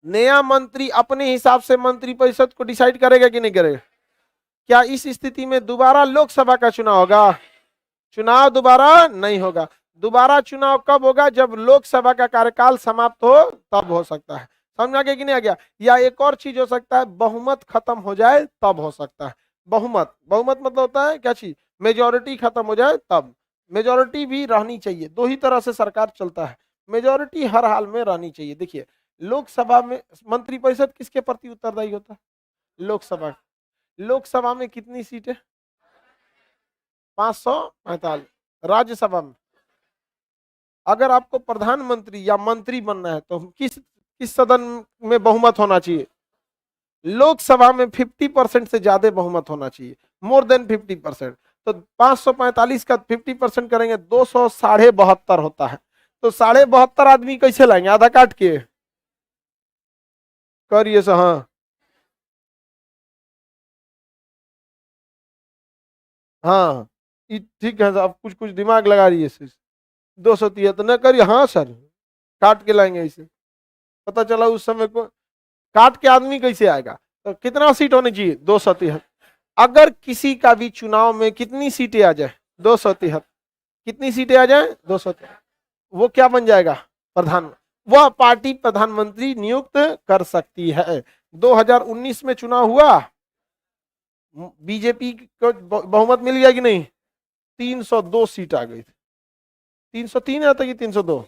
नया मंत्री अपने हिसाब से मंत्रिपरिषद को डिसाइड करेगा कि नहीं करेगा? क्या इस स्थिति में दोबारा लोकसभा का चुनाव होगा? चुनाव दोबारा नहीं होगा। दोबारा चुनाव कब होगा? जब लोकसभा का कार्यकाल समाप्त हो तब हो सकता है। समझ आ गया कि नहीं आ गया? या एक और चीज हो सकता है, बहुमत खत्म हो जाए तब हो सकता है। बहुमत, बहुमत मतलब होता है क्या चीज? मेजोरिटी खत्म हो जाए तब। मेजोरिटी भी रहनी चाहिए, दो ही तरह से सरकार चलता है। मेजोरिटी हर हाल में रहनी चाहिए। देखिए लोकसभा में मंत्रिपरिषद किसके प्रति उत्तरदायी होता है? लोकसभा। लोकसभा में कितनी सीटें? 545। राज्यसभा में अगर आपको प्रधानमंत्री या मंत्री बनना है तो किस सदन में बहुमत होना चाहिए? लोकसभा में 50% से ज्यादा बहुमत होना चाहिए, मोर देन 50%। तो 545 का 50% करेंगे 272 होता है। तो 72 आदमी कैसे लाएंगे? आधा काट के करिए सर। हाँ हाँ ठीक है, आप कुछ कुछ दिमाग लगा रही है। 273 न करिए। हाँ सर, काट के लाएंगे इसे। पता चला उस समय को काट के आदमी कैसे आएगा? तो कितना सीट होनी चाहिए? 273। अगर किसी का भी चुनाव में कितनी सीटें आ जाए? 273। कितनी सीटें आ जाए? 273। वो क्या बन जाएगा? प्रधान। वह पार्टी प्रधानमंत्री नियुक्त कर सकती है। 2019 में चुनाव हुआ, बीजेपी को बहुमत मिल गया कि नहीं? 302 सीट आ गई थी। 303 आता कि 302?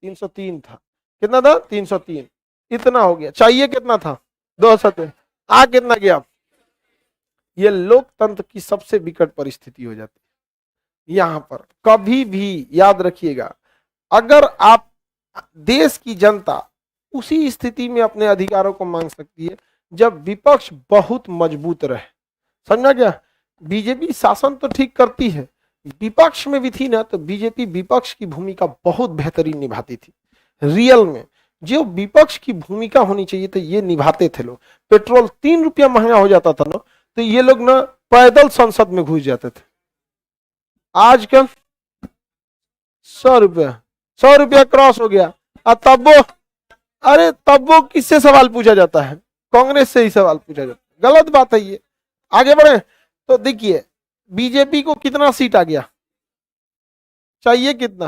303 था। कितना था? 303। इतना हो गया। चाहिए कितना था? 273। आ कितना गया? ये लोकतंत्र की सबसे विकट परिस्थिति हो जाती है। यहां पर कभी भी याद रखिएगा, अगर आप देश की जनता उसी स्थिति में अपने अधिकारों को मांग सकती है जब विपक्ष बहुत मजबूत रहे। समझा क्या? बीजेपी शासन तो ठीक करती है, विपक्ष में भी थी ना, तो बीजेपी विपक्ष की भूमिका बहुत बेहतरीन निभाती थी। रियल में जो विपक्ष की भूमिका होनी चाहिए तो ये निभाते थे लोग। पेट्रोल 3 रुपया महंगा हो जाता था ना, तो ये लोग ना पैदल संसद में घुस जाते थे। आजकल 100 रुपया, 100 रुपया क्रॉस हो गया। तब वो, अरे तब वो किससे सवाल पूछा जाता है? कांग्रेस से ही सवाल पूछा जाता है। गलत बात है ये। आगे बढ़े तो देखिए बीजेपी को कितना सीट आ गया? चाहिए कितना?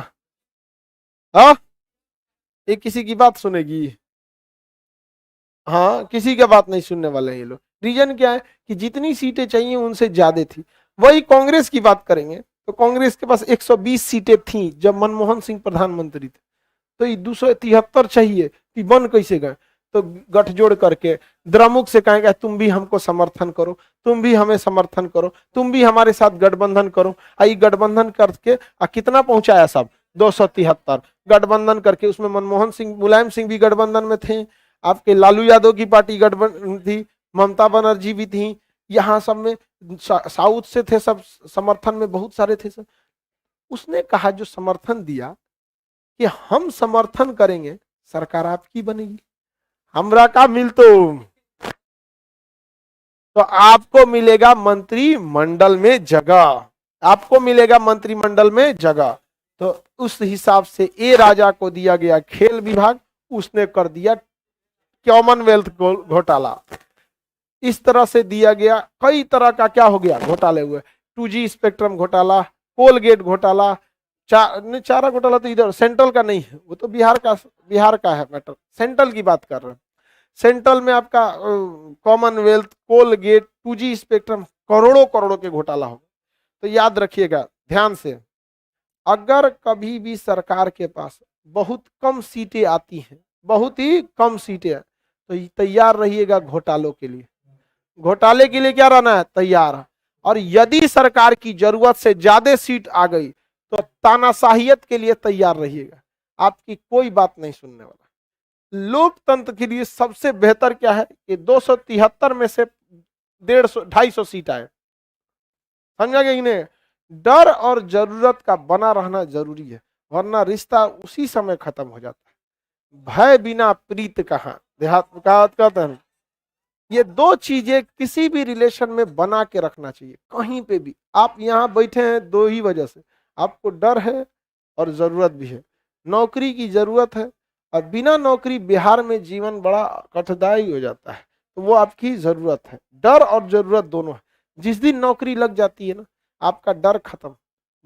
हाँ, ये किसी की बात सुनेगी? हाँ, किसी का बात नहीं सुनने वाले हैं ये लोग। रीजन क्या है कि जितनी सीटें चाहिए उनसे ज्यादा थी। वही कांग्रेस की बात करेंगे तो कांग्रेस के पास 120 सीटें थी जब मनमोहन सिंह प्रधानमंत्री थे। तो ये 273 चाहिए कि बन कैसे गए? तो गठजोड़ करके द्रमुक से कहेंगे तुम भी हमको समर्थन करो, तुम भी हमें समर्थन करो, तुम भी हमारे साथ गठबंधन करो। आई गठबंधन करके कितना पहुंचाया सब? 273। गठबंधन करके उसमें मनमोहन सिंह, मुलायम सिंह भी गठबंधन में थे, आपके लालू यादव की पार्टी गठबंधन थी, ममता बनर्जी भी थी, यहाँ सब में साउथ से थे सब, समर्थन में बहुत सारे थे सब। उसने कहा जो समर्थन दिया कि हम समर्थन करेंगे, सरकार आपकी बनेगी, हमरा का मिल तो आपको मिलेगा मंत्रिमंडल में जगह, आपको मिलेगा मंत्रिमंडल में जगह। तो उस हिसाब से ए राजा को दिया गया खेल विभाग, उसने कर दिया कॉमनवेल्थ घोटाला। इस तरह से दिया गया, कई तरह का क्या हो गया घोटाले हुए। 2G स्पेक्ट्रम घोटाला, कोलगेट घोटाला, चारा घोटाला तो इधर सेंट्रल का नहीं है, वो तो बिहार का है मैटर। सेंट्रल की बात कर रहे हैं। सेंट्रल में आपका कॉमनवेल्थ, कोलगेट, 2G स्पेक्ट्रम, करोड़ों करोड़ों के घोटाला होगा। तो याद रखिएगा ध्यान से, अगर कभी भी सरकार के पास बहुत कम सीटें आती हैं, बहुत ही कम सीटें, तो तैयार रहिएगा घोटालों के लिए। घोटाले के लिए क्या रहना है? तैयार। और यदि सरकार की जरूरत से ज्यादा सीट आ गई तो तानाशाहियत के लिए तैयार रहिएगा, आपकी कोई बात नहीं सुनने वाला। लोकतंत्र के लिए सबसे बेहतर क्या है कि 273 में से 150-250 सीट आए। समझा गया कि नहीं? डर और जरूरत का बना रहना जरूरी है, वरना रिश्ता उसी समय खत्म हो जाता है। भय बिना प्रीत कहाँ, देहात में कहावत कहते हैं। ये दो चीजें किसी भी रिलेशन में बना के रखना चाहिए। कहीं पे भी आप यहाँ बैठे हैं दो ही वजह से, आपको डर है और जरूरत भी है। नौकरी की जरूरत है, और बिना नौकरी बिहार में जीवन बड़ा कठिनाई हो जाता है। तो वो आपकी जरूरत है। डर और जरूरत दोनों है। जिस दिन नौकरी लग जाती है ना, आपका डर खत्म,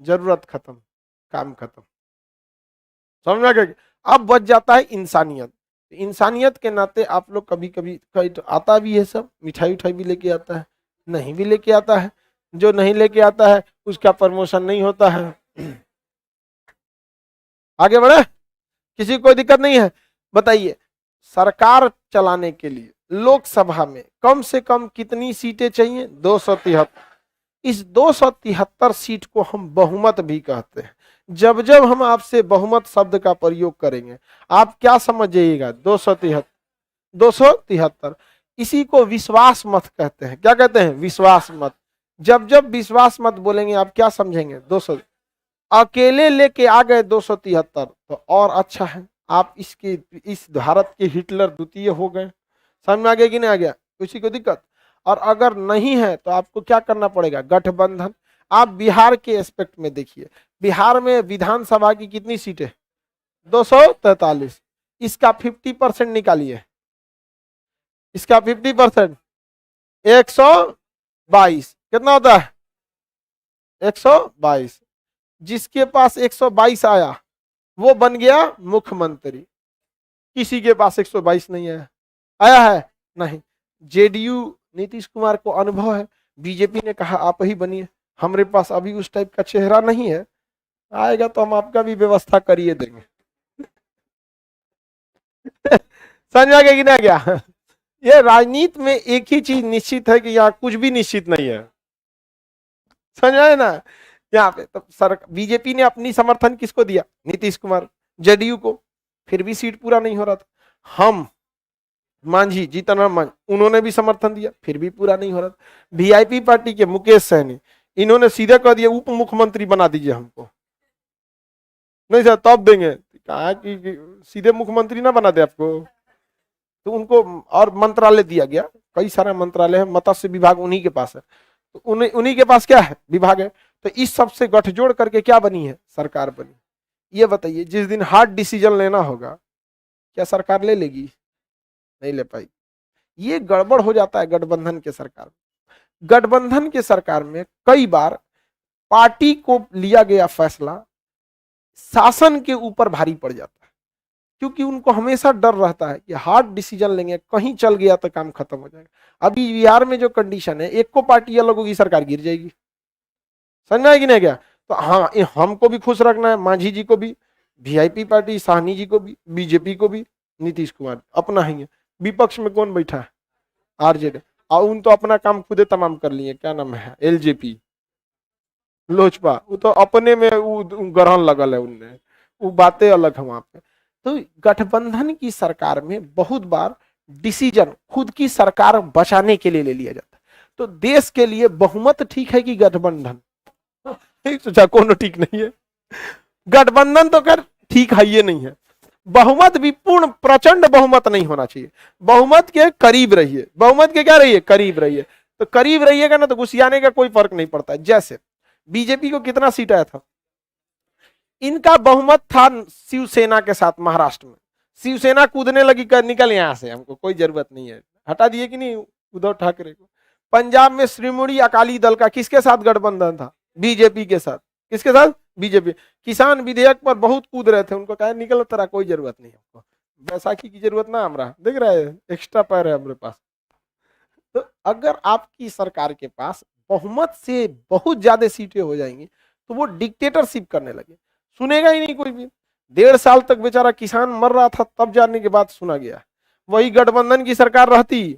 जरूरत खत्म, काम खत्म, समझ में? अब बच जाता है इंसानियत। इंसानियत के नाते आप लोग कभी कभी कहीं तो आता भी है, सब मिठाई उठाई भी लेके आता है, नहीं भी लेके आता है। जो नहीं लेके आता है उसका प्रमोशन नहीं होता है। आगे बढ़े, किसी को कोई दिक्कत नहीं है? बताइए, सरकार चलाने के लिए लोकसभा में कम से कम कितनी सीटें चाहिए? 273। इस 273 सीट को हम बहुमत भी कहते हैं। जब जब हम आपसे बहुमत शब्द का प्रयोग करेंगे, आप क्या समझ जाइएगा? 273। इसी को विश्वास मत कहते हैं। क्या कहते हैं? विश्वास मत। जब जब विश्वास मत बोलेंगे, आप क्या समझेंगे? 200 अकेले लेके आ गए 273, तो और अच्छा है। आप इसके इस भारत के हिटलर द्वितीय हो गए। समझ में आ गया कि नहीं आ गया? किसी को दिक्कत? और अगर नहीं है तो आपको क्या करना पड़ेगा? गठबंधन। आप बिहार के एस्पेक्ट में देखिए, बिहार में विधानसभा की कितनी सीटें? 243। इसका 50% निकालिए, इसका 50% 122 कितना होता है? 122। जिसके पास 122 आया वो बन गया मुख्यमंत्री। किसी के पास 122 नहीं आया। आया है? नहीं। जेडीयू नीतीश कुमार को अनुभव है, बीजेपी ने कहा आप ही बनिए। हमारे पास अभी उस टाइप का चेहरा नहीं है, आएगा तो हम आपका भी व्यवस्था करिए देंगे। समझ आ गया कि नहीं गया? ये राजनीति में एक ही चीज निश्चित है कि यहाँ कुछ भी निश्चित नहीं है। समझ आए ना? यहाँ पे तो सर बीजेपी ने अपनी समर्थन किसको दिया? नीतीश कुमार। जेडीयू को, फिर भी सीट पूरा नहीं हो रहा था। हम मांझी, जीतन राम मांझी, उन्होंने भी समर्थन दिया, फिर भी पूरा नहीं हो रहा था। वीआईपी पार्टी के मुकेश सहनी, इन्होंने सीधे कह दिया उप मुख्यमंत्री बना दीजिए हमको। नहीं सर तब देंगे, कहा कि सीधे मुख्यमंत्री ना बना दे आपको, तो उनको और मंत्रालय दिया गया। कई सारे मंत्रालय है, मत्स्य विभाग उन्हीं के पास है, तो उन्हीं के पास क्या है? विभाग है। तो इस सब से गठजोड़ करके क्या बनी है? सरकार बनी। ये बताइए, जिस दिन हार्ड डिसीजन लेना होगा, क्या सरकार ले लेगी? नहीं ले पाई। ये गड़बड़ हो जाता है गठबंधन के सरकार में। गठबंधन के सरकार में कई बार पार्टी को लिया गया फैसला शासन के ऊपर भारी पड़ जाता है, क्योंकि उनको हमेशा डर रहता है कि हार्ड डिसीजन लेंगे, कहीं चल गया तो काम खत्म हो जाएगा। अभी बिहार में जो कंडीशन है, एक को पार्टी अलग होगी, सरकार गिर जाएगी। समझ है कि नहीं गया? तो हाँ, हमको भी खुश रखना है, मांझी जी को भी, वीआईपी पार्टी साहनी जी को भी, बीजेपी को भी, नीतीश कुमार अपना ही है। विपक्ष में कौन बैठा है? आरजेडी। और उन तो अपना काम खुदे तमाम कर लिए। क्या नाम है? एलजेपी, लोजपा। वो तो अपने में ग्रहण लगल है उनने, वो बातें अलग है वहां पे। तो गठबंधन की सरकार में बहुत बार डिसीजन खुद की सरकार बचाने के लिए ले लिया जाता है। तो देश के लिए बहुमत ठीक है कि गठबंधन? सोचा कौन ठीक नहीं है। गठबंधन तो कर ठीक है, ये नहीं है। बहुमत भी पूर्ण प्रचंड बहुमत नहीं होना चाहिए। बहुमत के करीब रहिए। बहुमत के क्या रहिए? करीब रहिए। तो करीब रहिएगा ना, तो घुसियाने का कोई फर्क नहीं पड़ता। जैसे बीजेपी को कितना सीट आया था? इनका बहुमत था शिवसेना के साथ महाराष्ट्र में। शिवसेना कूदने लगी, कर निकल यहां से, हमको कोई जरूरत नहीं है, हटा दिए कि नहीं उद्धव ठाकरे को। पंजाब में श्रीमोड़ी अकाली दल का किसके साथ गठबंधन था? बीजेपी के साथ। किसके साथ? बीजेपी। किसान विधेयक पर बहुत कूद रहे थे, उनको कहा निकल तेरा कोई जरूरत नहीं हमको, बैसाखी की जरूरत ना हमारा, देख रहे हैं एक्स्ट्रा पैर है हमारे पास। तो अगर आपकी सरकार के पास बहुमत से बहुत ज्यादा सीटें हो जाएंगी, तो वो डिक्टेटरशिप करने लगे, सुनेगा ही नहीं कोई भी। 1.5 साल तक बेचारा किसान मर रहा था, तब जानने के बाद सुना गया। वही गठबंधन की सरकार रहती,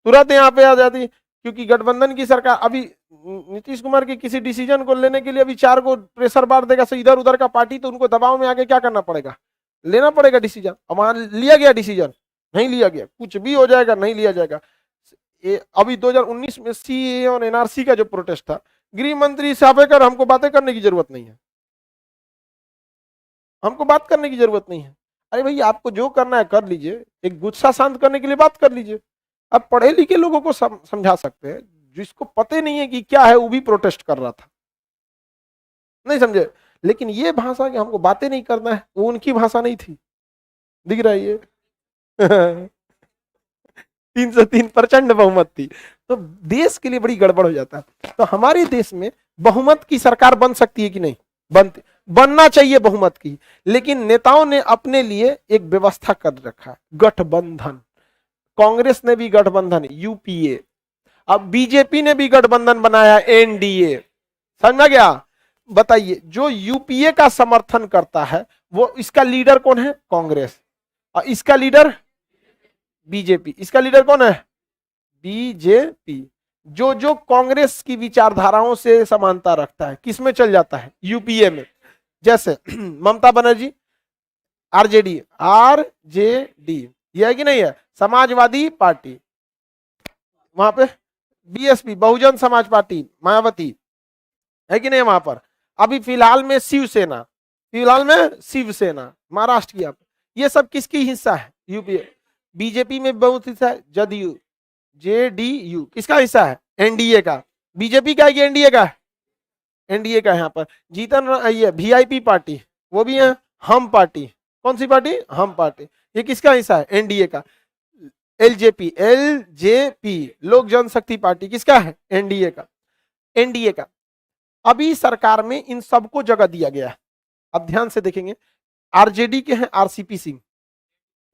तुरंत यहाँ पे आ जाती। क्योंकि गठबंधन की सरकार अभी नीतीश कुमार के किसी डिसीजन को लेने के लिए अभी 4 को प्रेशर बार देगा इधर उधर का पार्टी, तो उनको दबाव में आके क्या करना पड़ेगा? लेना पड़ेगा डिसीजन। अब वहां लिया गया डिसीजन? नहीं लिया गया। कुछ भी हो जाएगा, नहीं लिया जाएगा। अभी 2019 में सीए और एनआरसी का जो प्रोटेस्ट था, गृह मंत्री साहब, हमको बातें करने की जरूरत नहीं है, हमको बात करने की जरूरत नहीं है। अरे भाई, आपको जो करना है कर लीजिए, एक गुस्सा शांत करने के लिए बात कर लीजिए। अब पढ़े लिखे लोगों को समझा सकते हैं, जिसको पते नहीं है कि क्या है वो भी प्रोटेस्ट कर रहा था, नहीं समझे? लेकिन ये भाषा कि हमको बातें नहीं करना है, वो उनकी भाषा नहीं थी। दिख रहा है ये? 303 प्रचंड बहुमत थी। तो देश के लिए बड़ी गड़बड़ हो जाता है। तो हमारे देश में बहुमत की सरकार बन सकती है कि नहीं? बनना चाहिए बहुमत की, लेकिन नेताओं ने अपने लिए एक व्यवस्था कर रखा है, गठबंधन। कांग्रेस ने भी गठबंधन, यूपीए, अब बीजेपी ने भी गठबंधन बनाया, एनडीए। समझ में गया? बताइए, जो यूपीए का समर्थन करता है वो, इसका लीडर कौन है? कांग्रेस। और इसका लीडर बीजेपी। इसका लीडर कौन है? बीजेपी। जो जो कांग्रेस की विचारधाराओं से समानता रखता है, किसमें चल जाता है? यूपीए में। जैसे ममता बनर्जी, आरजेडी, आरजेडी, यह है कि नहीं है? समाजवादी पार्टी, वहां पे बीएसपी, बहुजन समाज पार्टी, मायावती, है कि नहीं? वहां पर अभी फिलहाल में शिवसेना, महाराष्ट्र की। ये सब किसकी हिस्सा है? यूपीए। बीजेपी में बहुत हिस्सा है, जदयू, जेडीयू, किसका हिस्सा है? एनडीए का। बीजेपी का है कि एनडीए का? एनडीए का। यहाँ पर जीतन, ये वीआईपी पार्टी, वो भी है, हम पार्टी। कौन सी पार्टी? हम पार्टी। ये किसका हिस्सा है? एनडीए का। एलजेपी, लोक जनशक्ति पार्टी, किसका है? एनडीए का। अभी सरकार में इन सबको जगह दिया गया है। अब ध्यान से देखेंगे, आरजेडी के हैं RCP Singh,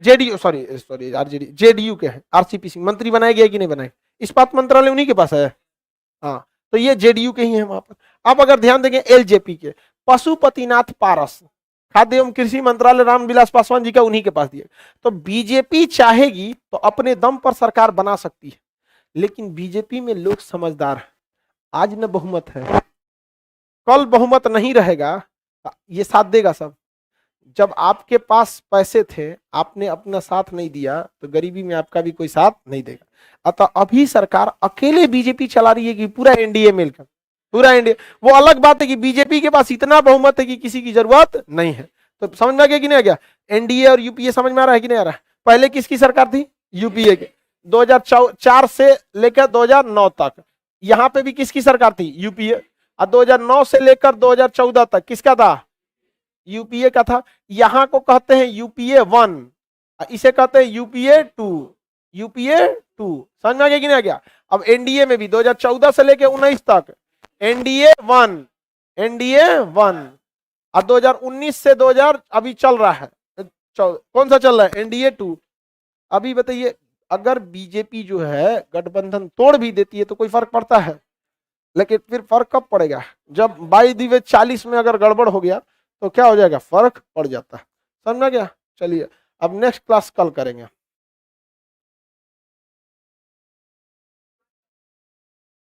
JDU, sorry RJD, JDU के हैं आरसीपी सिंह, मंत्री बनाए गए कि नहीं बनाए? इस्पात मंत्रालय उन्हीं के पास है। हाँ, तो ये जेडीयू के ही है वहां पर। अब अगर ध्यान देंगे एलजेपी के, पशुपतिनाथ पारस, खाद्य एवं कृषि मंत्रालय रामविलास पासवान जी का, उन्हीं के पास दिया। तो बीजेपी चाहेगी तो अपने दम पर सरकार बना सकती है, लेकिन बीजेपी में लोग समझदार हैं। आज न बहुमत है, कल बहुमत नहीं रहेगा, ये साथ देगा सब। जब आपके पास पैसे थे, आपने अपना साथ नहीं दिया, तो गरीबी में आपका भी कोई साथ नहीं देगा। अतः अभी सरकार अकेले बीजेपी चला रही है कि पूरा एनडीए मिलकर, पूरा एनडीए। वो अलग बात है कि बीजेपी के पास इतना बहुमत है कि किसी की जरूरत नहीं है। तो समझ में आ गया कि नहीं आ गया? एनडीए और यूपीए समझ में आ रहा है कि नहीं आ रहा है? पहले किसकी सरकार थी? यूपीए के। 2004 से लेकर 2009 तक यहां पे भी किसकी सरकार थी? यूपीए। और 2009 से लेकर 2014 तक किसका था? यूपीए का था। यहां को कहते हैं यूपीए 1, इसे कहते हैं यूपीए 2। समझ में आ गया कि नहीं आ गया? अब एनडीए में भी 2014 से लेकर 19 तक एनडीए 1 और 2019 से 2000 अभी चल रहा है, कौन सा चल रहा है? एनडीए 2। अभी बताइए, अगर बीजेपी जो है गठबंधन तोड़ भी देती है तो कोई फर्क पड़ता है? लेकिन फिर फर्क कब पड़ेगा? जब 22/40 में अगर गड़बड़ हो गया तो क्या हो जाएगा? फर्क पड़ जाता है। समझ में गया? चलिए, अब नेक्स्ट क्लास कल करेंगे।